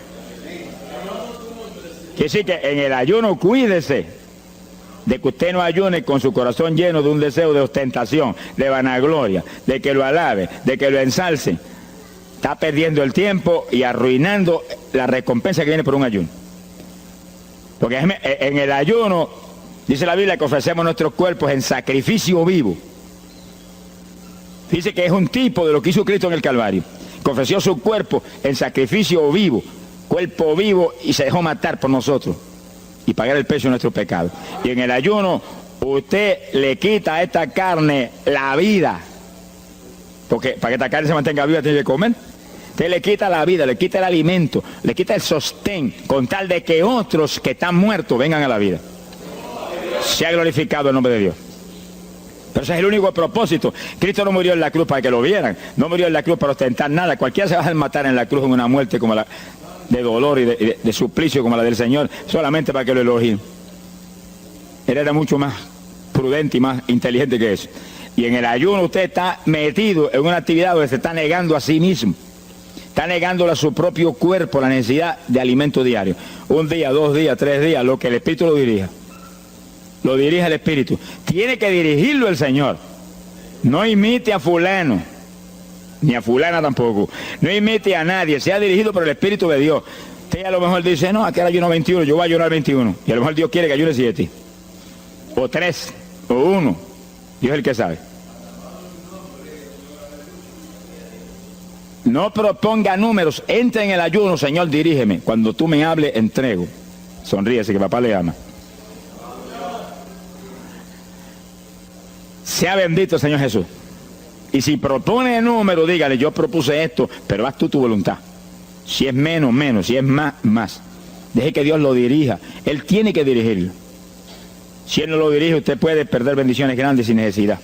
Quiere decir que en el ayuno cuídese de que usted no ayune con su corazón lleno de un deseo de ostentación, de vanagloria, de que lo alabe, de que lo ensalce. Está perdiendo el tiempo y arruinando la recompensa que viene por un ayuno. Porque en el ayuno, dice la Biblia, que ofrecemos nuestros cuerpos en sacrificio vivo. Dice que es un tipo de lo que hizo Cristo en el Calvario, que ofreció su cuerpo en sacrificio vivo, cuerpo vivo, y se dejó matar por nosotros y pagar el precio de nuestro pecado. Y en el ayuno usted le quita a esta carne la vida, porque para que esta carne se mantenga viva tiene que comer. Usted le quita la vida, le quita el alimento, le quita el sostén, con tal de que otros que están muertos vengan a la vida. Se ha glorificado el nombre de Dios. Pero ese es el único propósito. Cristo no murió en la cruz para que lo vieran, no murió en la cruz para ostentar nada. Cualquiera se va a matar en la cruz en una muerte como la de dolor y de suplicio como la del Señor, solamente para que lo elogien. Él era mucho más prudente y más inteligente que eso. Y en el ayuno usted está metido en una actividad donde se está negando a sí mismo. Está negándole a su propio cuerpo la necesidad de alimento diario. Un día, 2 días, 3 días, lo que el Espíritu lo dirija. Lo dirige el Espíritu. Tiene que dirigirlo el Señor. No imite a fulano, ni a fulana tampoco. No imite a nadie, sea dirigido por el Espíritu de Dios. Usted a lo mejor dice, no, aquel ayuno 21, yo voy a ayunar 21. Y a lo mejor Dios quiere que ayune 7. O 3, o 1. Dios es el que sabe. No proponga números, entre en el ayuno, Señor, dirígeme. Cuando tú me hables, entrego. Sonríese que papá le ama. Sea bendito, Señor Jesús. Y si propone número, dígale, yo propuse esto, pero haz tú tu voluntad. Si es menos, menos. Si es más, más. Deje que Dios lo dirija. Él tiene que dirigirlo. Si Él no lo dirige, usted puede perder bendiciones grandes sin necesidad.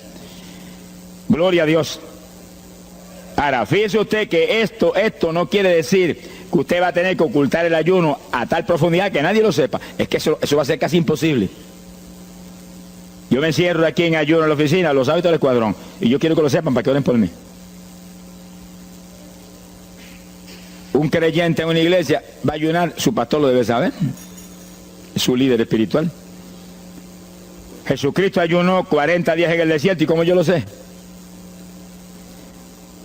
Gloria a Dios. Ahora, fíjese usted que esto no quiere decir que usted va a tener que ocultar el ayuno a tal profundidad que nadie lo sepa. Es que eso va a ser casi imposible. Yo me encierro aquí en ayuno en la oficina, los hábitos del escuadrón, y yo quiero que lo sepan para que oren por mí. Un creyente en una iglesia va a ayunar, su pastor lo debe saber, es su líder espiritual. Jesucristo ayunó 40 días en el desierto, ¿y cómo yo lo sé?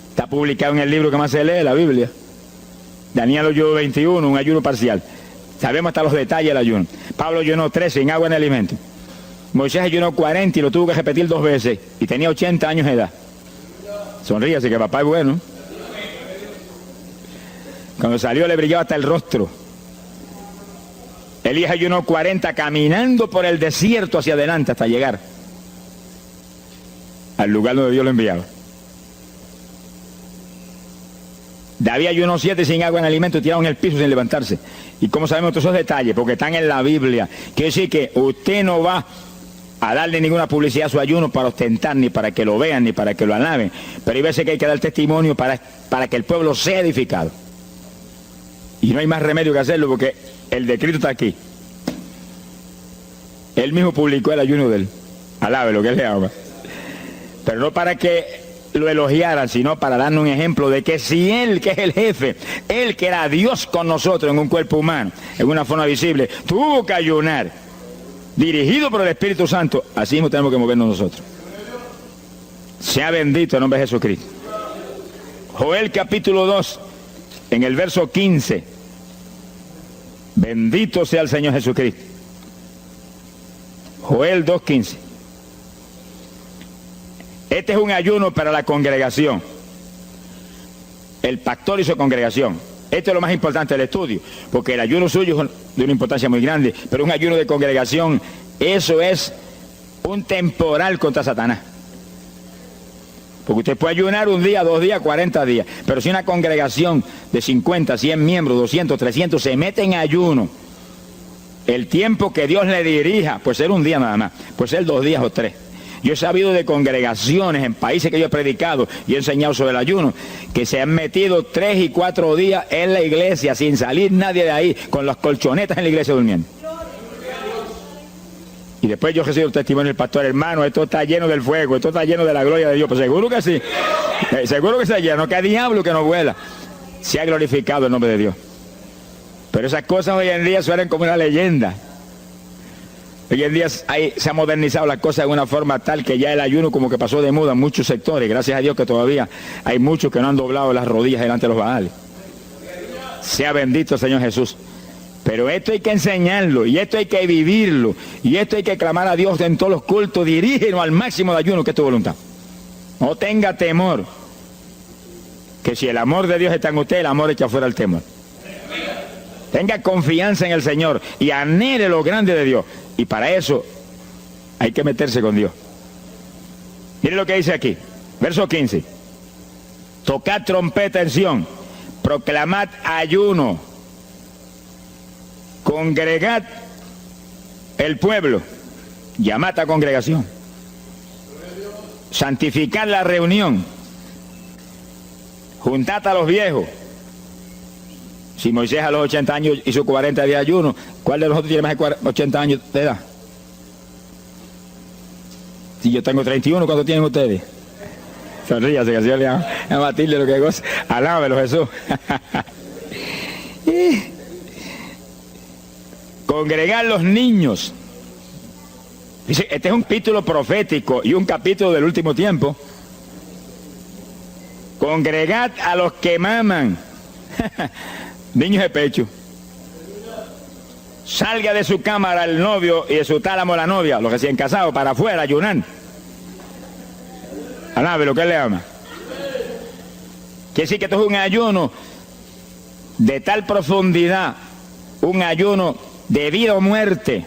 Está publicado en el libro que más se lee, la Biblia. Daniel ayunó 21, un ayuno parcial. Sabemos hasta los detalles del ayuno. Pablo ayunó 13 sin agua ni alimento. Moisés ayunó 40 y lo tuvo que repetir 2 veces. Y tenía 80 años de edad. Sonríase que papá es bueno. Cuando salió le brillaba hasta el rostro. Elías ayunó 40 caminando por el desierto hacia adelante hasta llegar al lugar donde Dios lo enviaba. David ayunó 7 sin agua en alimento, tirado en el piso sin levantarse. ¿Y cómo sabemos todos esos detalles? Porque están en la Biblia. Quiere decir que usted no va a darle ninguna publicidad a su ayuno para ostentar, ni para que lo vean, ni para que lo alaben. Pero hay veces que hay que dar testimonio para que el pueblo sea edificado. Y no hay más remedio que hacerlo porque el decreto está aquí. Él mismo publicó el ayuno de él. Alabe lo que él le ama. Pero no para que lo elogiaran, sino para darnos un ejemplo de que si Él, que es el jefe, Él que era Dios con nosotros en un cuerpo humano, en una forma visible, tuvo que ayunar, dirigido por el Espíritu Santo, así mismo tenemos que movernos nosotros. Sea bendito el nombre de Jesucristo. Joel capítulo 2, en el verso 15. Bendito sea el Señor Jesucristo. Joel 2:15. Este es un ayuno para la congregación. El pastor y su congregación. Esto es lo más importante del estudio, porque el ayuno suyo es de una importancia muy grande, pero un ayuno de congregación, eso es un temporal contra Satanás. Porque usted puede ayunar 1 día, 2 días, 40 días, pero si una congregación de 50, 100 miembros, 200, 300 se mete en ayuno, el tiempo que Dios le dirija, puede ser 1 día nada más, puede ser 2 días o 3. Yo he sabido de congregaciones en países que yo he predicado y he enseñado sobre el ayuno, que se han metido 3 y 4 días en la iglesia sin salir nadie de ahí, con las colchonetas en la iglesia durmiendo. Y después yo recibo el testimonio del pastor, hermano, esto está lleno del fuego, esto está lleno de la gloria de Dios. Pues seguro que sí, seguro que está lleno, que diablo que no vuela. Se ha glorificado el nombre de Dios. Pero esas cosas hoy en día suenan como una leyenda. Hoy en día se ha modernizado la cosa de una forma tal que ya el ayuno como que pasó de moda en muchos sectores. Gracias a Dios que todavía hay muchos que no han doblado las rodillas delante de los Baales. Sea bendito el Señor Jesús. Pero esto hay que enseñarlo, y esto hay que vivirlo, y esto hay que clamar a Dios en todos los cultos. Dirígenos al máximo de ayuno, que es tu voluntad. No tenga temor, que si el amor de Dios está en usted, el amor echa fuera el temor. Tenga confianza en el Señor y anhele lo grande de Dios. Y para eso hay que meterse con Dios. Mire lo que dice aquí, verso 15. Tocad trompeta en Sión, proclamad ayuno, congregad el pueblo, llamad a congregación, santificad la reunión, juntad a los viejos. Si Moisés a los 80 años hizo 40 días de ayuno, ¿cuál de nosotros tiene más de 80 años de edad? Si yo tengo 31, ¿cuánto tienen ustedes? Sonríase, que el Señor le ama a Matilde lo que goza. Alábelo, Jesús. Congregar los niños. Dice, este es un capítulo profético y un capítulo del último tiempo. Congregad a los que maman. Niños de pecho. Salga de su cámara el novio y de su tálamo la novia, los recién casados, para afuera, ayunar. Alabe lo que él le ama. Quiere decir que esto es un ayuno de tal profundidad, un ayuno de vida o muerte.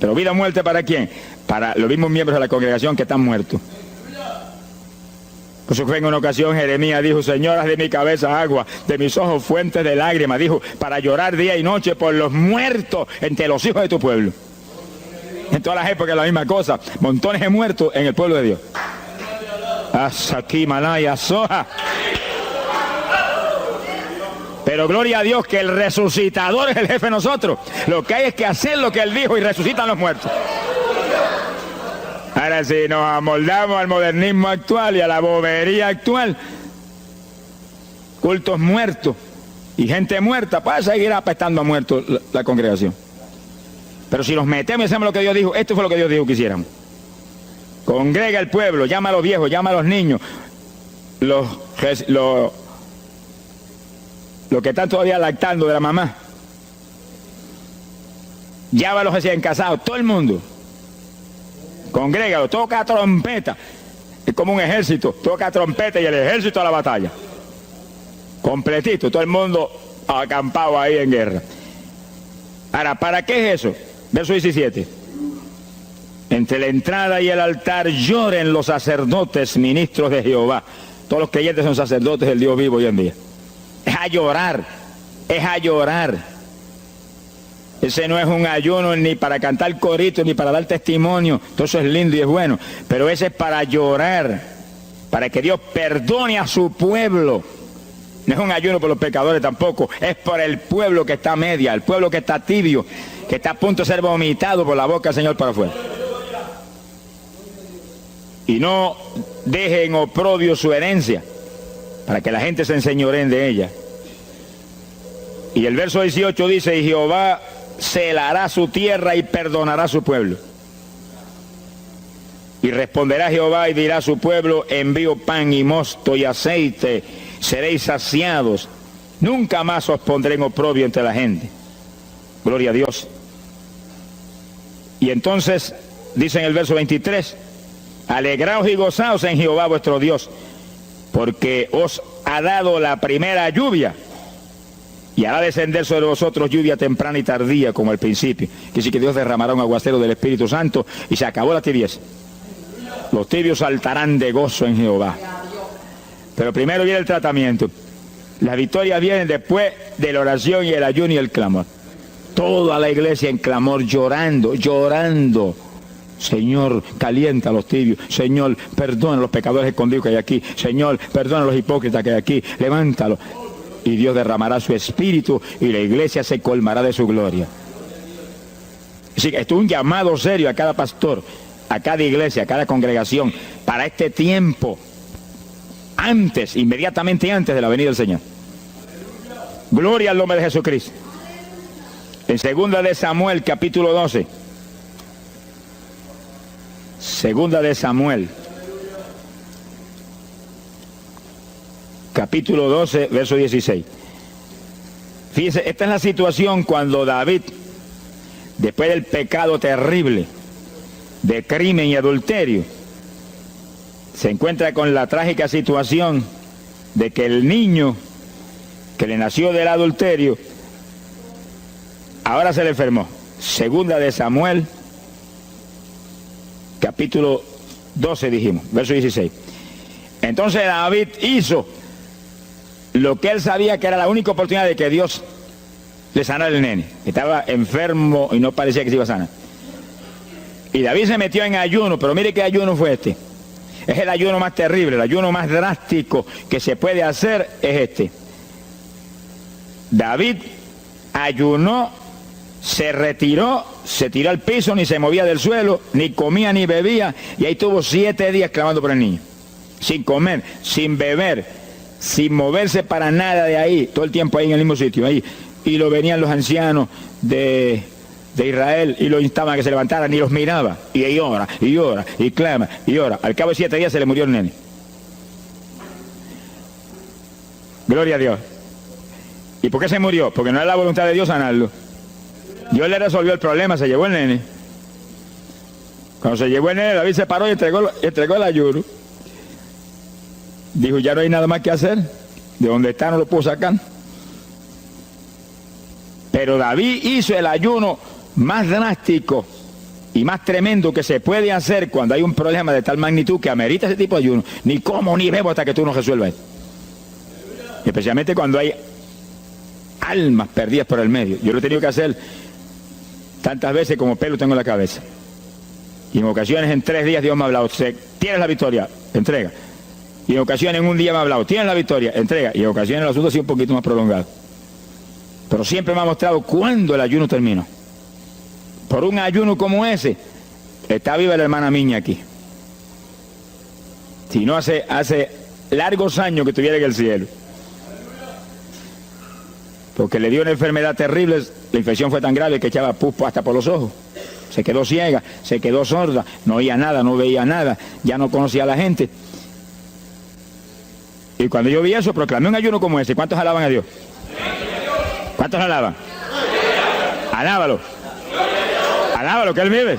Pero vida o muerte ¿para quién? Para los mismos miembros de la congregación que están muertos. Por eso fue en una ocasión Jeremías dijo, Señor, haz de mi cabeza agua, de mis ojos fuentes de lágrimas, dijo, para llorar día y noche por los muertos entre los hijos de tu pueblo. En todas las épocas la misma cosa, montones de muertos en el pueblo de Dios. Asaki Malaya Soja. Pero gloria a Dios que el resucitador es el jefe de nosotros. Lo que hay es que hacer lo que él dijo y resucitan los muertos. Ahora si nos amoldamos al modernismo actual y a la bobería actual, cultos muertos y gente muerta, para seguir apestando a muertos la congregación. Pero si nos metemos y hacemos lo que Dios dijo, esto fue lo que Dios dijo que hiciéramos. Congrega el pueblo, llama a los viejos, llama a los niños, los que están todavía lactando de la mamá. Llama a los recién casados, todo el mundo. Congrégalo, toca trompeta. Es como un ejército, toca trompeta y el ejército a la batalla. Completito, todo el mundo acampado ahí en guerra. Ahora, ¿para qué es eso? Verso 17. Entre la entrada y el altar lloren los sacerdotes, ministros de Jehová. Todos los creyentes son sacerdotes del Dios vivo hoy en día. Es a llorar, es a llorar. Ese no es un ayuno ni para cantar corito, ni para dar testimonio. Todo eso es lindo y es bueno. Pero ese es para llorar, para que Dios perdone a su pueblo. No es un ayuno por los pecadores tampoco. Es por el pueblo que está a media, el pueblo que está tibio, que está a punto de ser vomitado por la boca del Señor para afuera. Y no dejen oprobio su herencia, para que la gente se enseñoreen de ella. Y el verso 18 dice, y Jehová celará su tierra y perdonará a su pueblo. Y responderá Jehová y dirá a su pueblo, envío pan y mosto y aceite, seréis saciados. Nunca más os pondré en oprobio entre la gente. Gloria a Dios. Y entonces, dice en el verso 23, alegraos y gozaos en Jehová vuestro Dios, porque os ha dado la primera lluvia, y hará descender sobre vosotros lluvia temprana y tardía como al principio. Que sí que Dios derramará un aguacero del Espíritu Santo y se acabó la tibieza. Los tibios saltarán de gozo en Jehová. Pero primero viene el tratamiento. Las victorias vienen después de la oración y el ayuno y el clamor. Toda la iglesia en clamor, llorando, llorando. Señor, calienta a los tibios. Señor, perdona a los pecadores escondidos que hay aquí. Señor, perdona a los hipócritas que hay aquí. Levántalos. Y Dios derramará su espíritu y la iglesia se colmará de su gloria. Así que esto es un llamado serio a cada pastor, a cada iglesia, a cada congregación, para este tiempo, antes, inmediatamente antes de la venida del Señor. Gloria al nombre de Jesucristo. En 2 de Samuel, capítulo 12. 2 de Samuel, capítulo 12, verso 16. Fíjese, esta es la situación cuando David, después del pecado terrible de crimen y adulterio, se encuentra con la trágica situación de que el niño que le nació del adulterio ahora se le enfermó. 2 de Samuel, capítulo 12 dijimos, verso 16. Entonces David hizo lo que él sabía que era la única oportunidad de que Dios le sanara al nene. Estaba enfermo y no parecía que se iba a sanar. Y David se metió en ayuno, pero mire qué ayuno fue este. Es el ayuno más terrible, el ayuno más drástico que se puede hacer es este. David ayunó se retiró, se tiró al piso, ni se movía del suelo, ni comía ni bebía, y ahí tuvo 7 días clamando por el niño, sin comer, sin beber, sin moverse para nada de ahí, todo el tiempo ahí en el mismo sitio, ahí. Y lo venían los ancianos de Israel y lo instaban a que se levantaran, y los miraba, y ahí ora, y ora, y clama, y ora. Al cabo de 7 días se le murió el nene. Gloria a Dios. ¿Y por qué se murió? Porque no era la voluntad de Dios sanarlo. Dios le resolvió el problema, se llevó el nene. Cuando se llevó el nene, David se paró y entregó el ayuno. Dijo, ya no hay nada más que hacer. De donde está no lo puedo sacar. Pero David hizo el ayuno más drástico y más tremendo que se puede hacer cuando hay un problema de tal magnitud que amerita ese tipo de ayuno. Ni como ni bebo hasta que tú no resuelvas esto. Especialmente cuando hay almas perdidas por el medio. Yo lo he tenido que hacer tantas veces como pelo tengo en la cabeza. Y en ocasiones en 3 días Dios me ha hablado, tienes la victoria, entrega. Y en ocasiones en un día me ha hablado, tienes la victoria, entrega. Y en ocasiones el asunto ha sido un poquito más prolongado. Pero siempre me ha mostrado cuándo el ayuno terminó. Por un ayuno como ese, está viva la hermana Miña aquí. Si no, hace largos años que estuviera en el cielo. Porque le dio una enfermedad terrible, la infección fue tan grave que echaba pus hasta por los ojos. Se quedó ciega, se quedó sorda, no oía nada, no veía nada, ya no conocía a la gente. Y cuando yo vi eso, proclamé un ayuno como ese. ¿Cuántos alaban a Dios? ¿Cuántos alaban? Alábalo. Alábalo, que Él vive.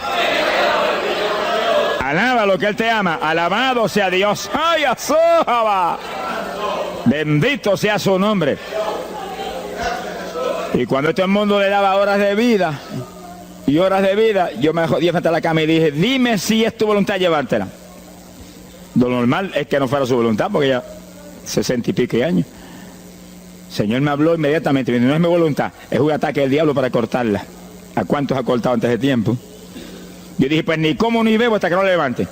Alábalo, que Él te ama. Alabado sea Dios. ¡Ay, azójaba! Bendito sea su nombre. Y cuando este mundo le daba horas de vida, yo me jodí frente a la cama y dije, dime si es tu voluntad llevártela. Lo normal es que no fuera su voluntad, porque ya 60 y pico años. El Señor me habló inmediatamente, me dijo, no es mi voluntad, es un ataque del diablo para cortarla. ¿A cuántos ha cortado antes de tiempo? Yo dije, pues ni como ni bebo hasta que no lo levante.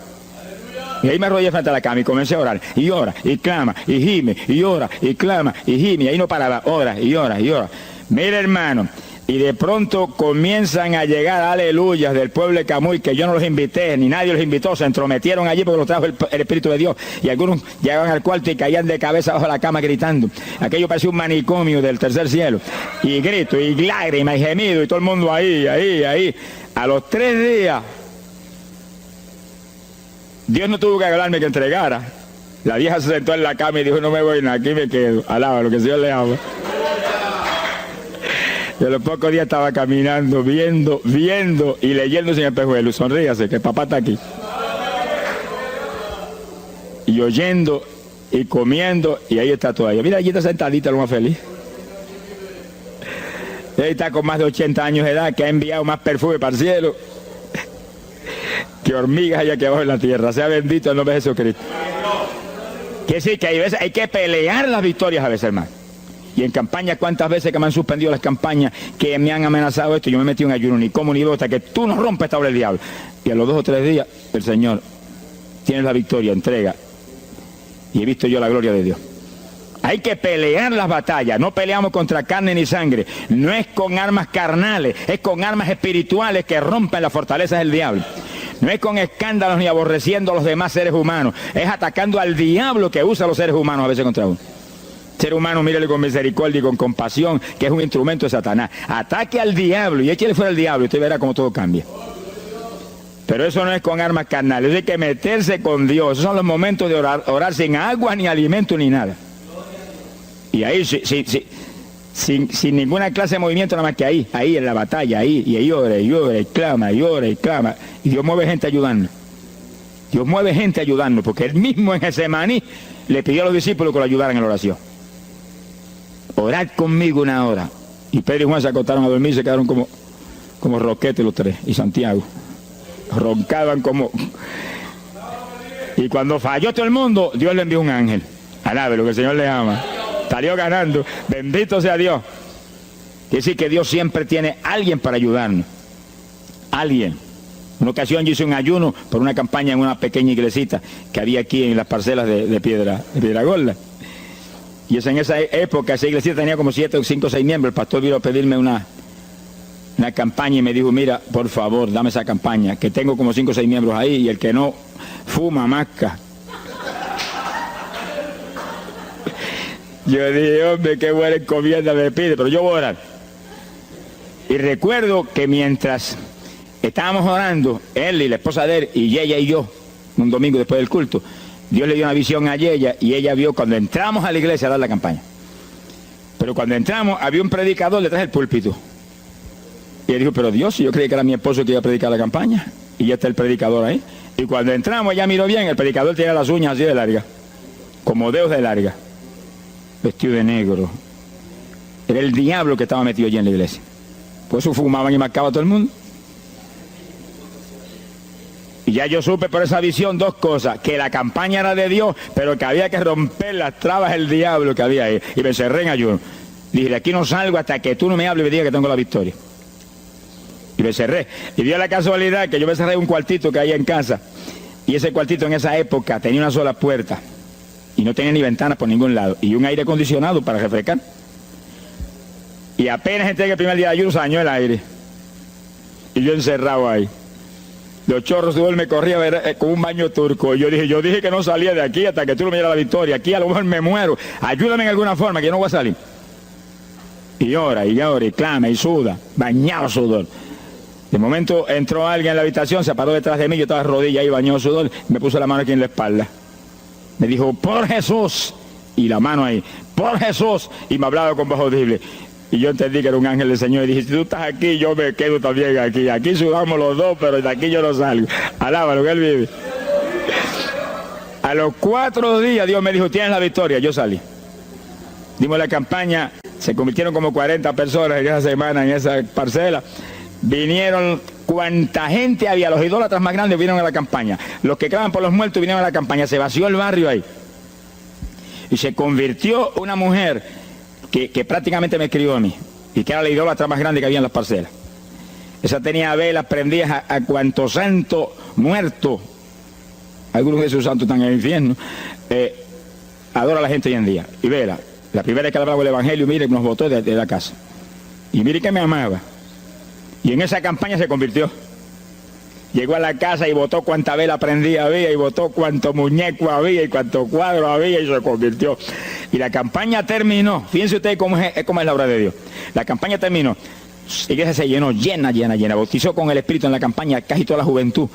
Y ahí me arrodillé frente a la cama y comencé a orar. Y ora, y clama, y gime, y ora, y clama, y gime. Y ahí no paraba, ora, y ora, y ora. Mire, hermano, y de pronto comienzan a llegar aleluyas del pueblo de Camuy, que yo no los invité, ni nadie los invitó, se entrometieron allí porque los trajo el Espíritu de Dios. Y algunos llegaban al cuarto y caían de cabeza bajo la cama gritando. Aquello parecía un manicomio del tercer cielo. Y grito, y lágrimas, y gemido, y todo el mundo ahí. A los 3 días, Dios no tuvo que hablarme que entregara. La vieja se sentó en la cama y dijo, no me voy nada, aquí me quedo. Alaba lo que el Señor le ama. Y a los pocos días estaba caminando, viendo y leyendo sin espejuelos. Sonríase, que papá está aquí. Y oyendo y comiendo, y ahí está todavía. Mira, allí está sentadita, lo más feliz. Y ahí está con más de 80 años de edad, que ha enviado más perfume para el cielo que hormigas hay aquí abajo en la tierra. Sea bendito el nombre de Jesucristo. Que sí, que hay que pelear las victorias a veces, hermano. Y en campaña, ¿cuántas veces que me han suspendido las campañas, que me han amenazado esto? Yo me metí en ayuno, ni como ni bebo, hasta que tú no rompes esta obra del diablo. Y a los 2 o 3 días, el Señor, tienes la victoria, entrega. Y he visto yo la gloria de Dios. Hay que pelear las batallas, no peleamos contra carne ni sangre. No es con armas carnales, es con armas espirituales que rompen las fortalezas del diablo. No es con escándalos ni aborreciendo a los demás seres humanos, es atacando al diablo que usa a los seres humanos a veces contra uno. Ser humano, mírele con misericordia y con compasión, que es un instrumento de Satanás. Ataque al diablo y échale fuera al diablo y usted verá cómo todo cambia. Pero eso no es con armas carnales, hay que meterse con Dios. Esos son los momentos de orar sin agua, ni alimento, ni nada. Y ahí, sin ninguna clase de movimiento, nada más que ahí en la batalla, y ahí ora, y clama, y clama. Y Dios mueve gente ayudando. Dios mueve gente ayudando, porque Él mismo en Getsemaní le pidió a los discípulos que lo ayudaran en la oración. Orad conmigo 1 hora. Y Pedro y Juan se acostaron a dormir y se quedaron como roquetes los 3. Y Santiago. Roncaban como... Y cuando falló todo el mundo, Dios le envió un ángel. Alabe lo que el Señor le ama. Salió ganando. Bendito sea Dios. Quiere decir que Dios siempre tiene alguien para ayudarnos. Alguien. Una ocasión yo hice un ayuno por una campaña en una pequeña iglesita que había aquí en las parcelas de Piedra Gorda. Y en esa época esa iglesia tenía como 7 o 5 o 6 miembros. El pastor vino a pedirme una una campaña y me dijo, mira, por favor, dame esa campaña, que tengo como 5 o 6 miembros ahí y el que no fuma, masca. Yo dije, hombre, qué buena encomienda me pide, pero yo voy a orar. Y recuerdo que mientras estábamos orando, él y la esposa de él, y ella y yo, un domingo después del culto, Dios le dio una visión a ella y ella vio cuando entramos a la iglesia a dar la campaña. Pero cuando entramos había un predicador detrás del púlpito. Y él dijo, pero Dios, yo creí que era mi esposo que iba a predicar la campaña. Y ya está el predicador ahí. Y cuando entramos, ella miró bien, el predicador tenía las uñas así de largas, como dedos de larga, vestido de negro. Era el diablo que estaba metido allí en la iglesia. Por eso fumaban y marcaba a todo el mundo. Y ya yo supe por esa visión 2 cosas, que la campaña era de Dios, pero que había que romper las trabas del diablo que había ahí. Y me encerré en ayuno. Dije, de aquí no salgo hasta que tú no me hables y me digas que tengo la victoria. Y me cerré. Y dio la casualidad que yo me cerré en un cuartito que hay en casa. Y ese cuartito en esa época tenía una sola puerta. Y no tenía ni ventanas por ningún lado. Y un aire acondicionado para refrescar. Y apenas entré en el primer día de ayuno, se dañó el aire. Y yo encerrado ahí. Los chorros de él me corría con un baño turco. Y yo dije que no salía de aquí hasta que tú no me dieras la victoria. Aquí a lo mejor me muero. Ayúdame en alguna forma, que yo no voy a salir. Y llora, y clama, y suda. Bañado sudor. De momento entró alguien en la habitación, se paró detrás de mí, yo estaba de rodillas ahí, bañado sudor, me puso la mano aquí en la espalda. Me dijo, por Jesús. Y la mano ahí, por Jesús. Y me hablaba con voz audible. Y yo entendí que era un ángel del Señor y dije, si tú estás aquí, yo me quedo también aquí. Aquí sudamos los dos, pero de aquí yo no salgo. Alábalo, que él vive. A los 4 días Dios me dijo, tienes la victoria. Yo salí. Dimos la campaña, se convirtieron como 40 personas en esa semana, en esa parcela. Vinieron cuanta gente había, los idólatras más grandes vinieron a la campaña. Los que claman por los muertos vinieron a la campaña. Se vació el barrio ahí. Y se convirtió una mujer que prácticamente me crió a mí, y que era la idólatra más grande que había en las parcelas. Esa tenía velas prendidas a cuanto santo muerto, algunos de esos santos están en el infierno, adora a la gente hoy en día. Y vela, la primera vez que hablaba el evangelio, mire, nos botó de la casa. Y mire que me amaba. Y en esa campaña se convirtió. Llegó a la casa y botó cuanta vela prendida había, y botó cuanto muñeco había, y cuanto cuadro había, y se convirtió. Y la campaña terminó. Fíjense ustedes cómo es la obra de Dios. La campaña terminó. La iglesia se llenó, llena. Bautizó con el Espíritu en la campaña casi toda la juventud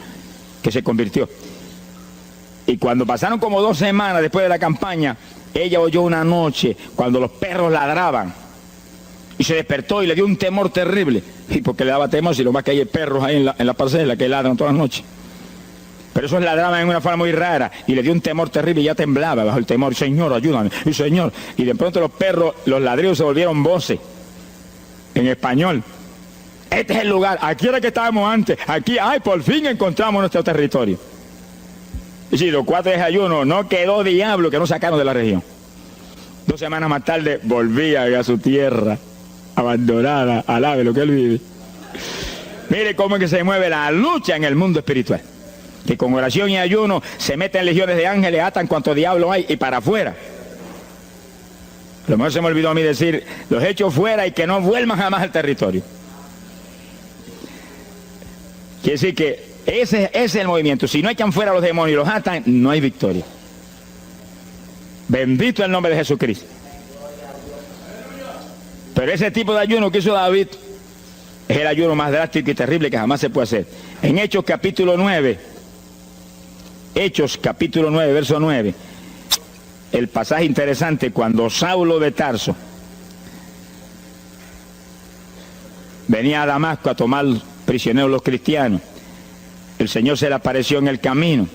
que se convirtió. Y cuando pasaron como 2 semanas después de la campaña, ella oyó una noche cuando los perros ladraban. Y se despertó y le dio un temor terrible. Y porque le daba temor, si lo más que hay perros ahí en la parcela que ladran todas las noches. Pero esos ladraban en una forma muy rara. Y le dio un temor terrible y ya temblaba bajo el temor. Señor, ayúdame. Y Señor. Y de pronto los perros, los ladridos se volvieron voces. En español. Este es el lugar. Aquí era que estábamos antes. Aquí, ay, por fin encontramos nuestro territorio. Y si los 4 días de ayuno, no quedó diablo que no sacaron de la región. 2 semanas más tarde volvía a su tierra. Abandonada, alabe lo que él vive. Mire cómo es que se mueve la lucha en el mundo espiritual. Que con oración y ayuno se meten legiones de ángeles, atan cuanto diablo hay y para afuera. A lo mejor se me olvidó a mí decir, los echo fuera y que no vuelvan jamás al territorio. Quiere decir que ese es el movimiento. Si no echan fuera a los demonios y los atan, no hay victoria. Bendito el nombre de Jesucristo. Pero ese tipo de ayuno que hizo David es el ayuno más drástico y terrible que jamás se puede hacer. En Hechos capítulo 9, verso 9, el pasaje interesante, cuando Saulo de Tarso venía a Damasco a tomar prisioneros los cristianos, el Señor se le apareció en el camino,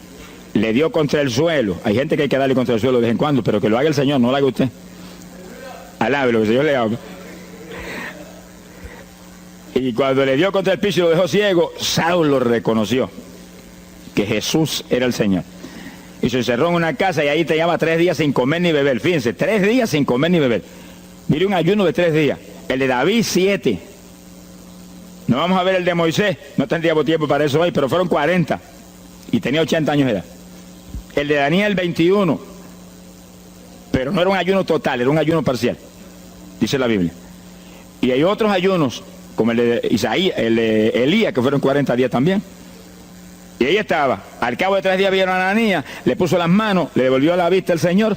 le dio contra el suelo. Hay gente que hay que darle contra el suelo de vez en cuando, pero que lo haga el Señor, no lo haga usted. Alabe lo que el Señor le haga. Y cuando le dio contra el piso y lo dejó ciego, Saulo reconoció que Jesús era el Señor. Y se encerró en una casa y ahí te lleva 3 días sin comer ni beber. Fíjense, 3 días sin comer ni beber. Mire, un ayuno de 3 días. El de David, 7. No vamos a ver el de Moisés, no tendríamos tiempo para eso hoy, pero fueron 40. Y tenía 80 años de edad. El de Daniel, 21. Pero no era un ayuno total, era un ayuno parcial, dice la Biblia. Y hay otros ayunos como el de Isaías, el de Elías, que fueron 40 días también. Y ahí estaba. Al cabo de 3 días vieron a Ananías, le puso las manos, le devolvió la vista al Señor,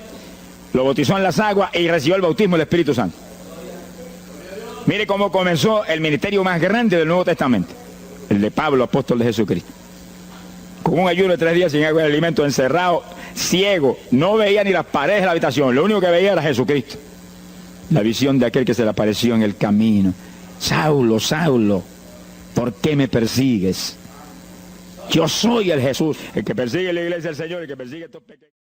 lo bautizó en las aguas y recibió el bautismo del Espíritu Santo. Mire cómo comenzó el ministerio más grande del Nuevo Testamento, el de Pablo, apóstol de Jesucristo. Con un ayuno de 3 días sin agua y alimento, encerrado, ciego, no veía ni las paredes de la habitación, lo único que veía era Jesucristo. La visión de aquel que se le apareció en el camino. Saulo, Saulo, ¿por qué me persigues? Yo soy el Jesús, el que persigue la iglesia del Señor, el que persigue estos pequeños.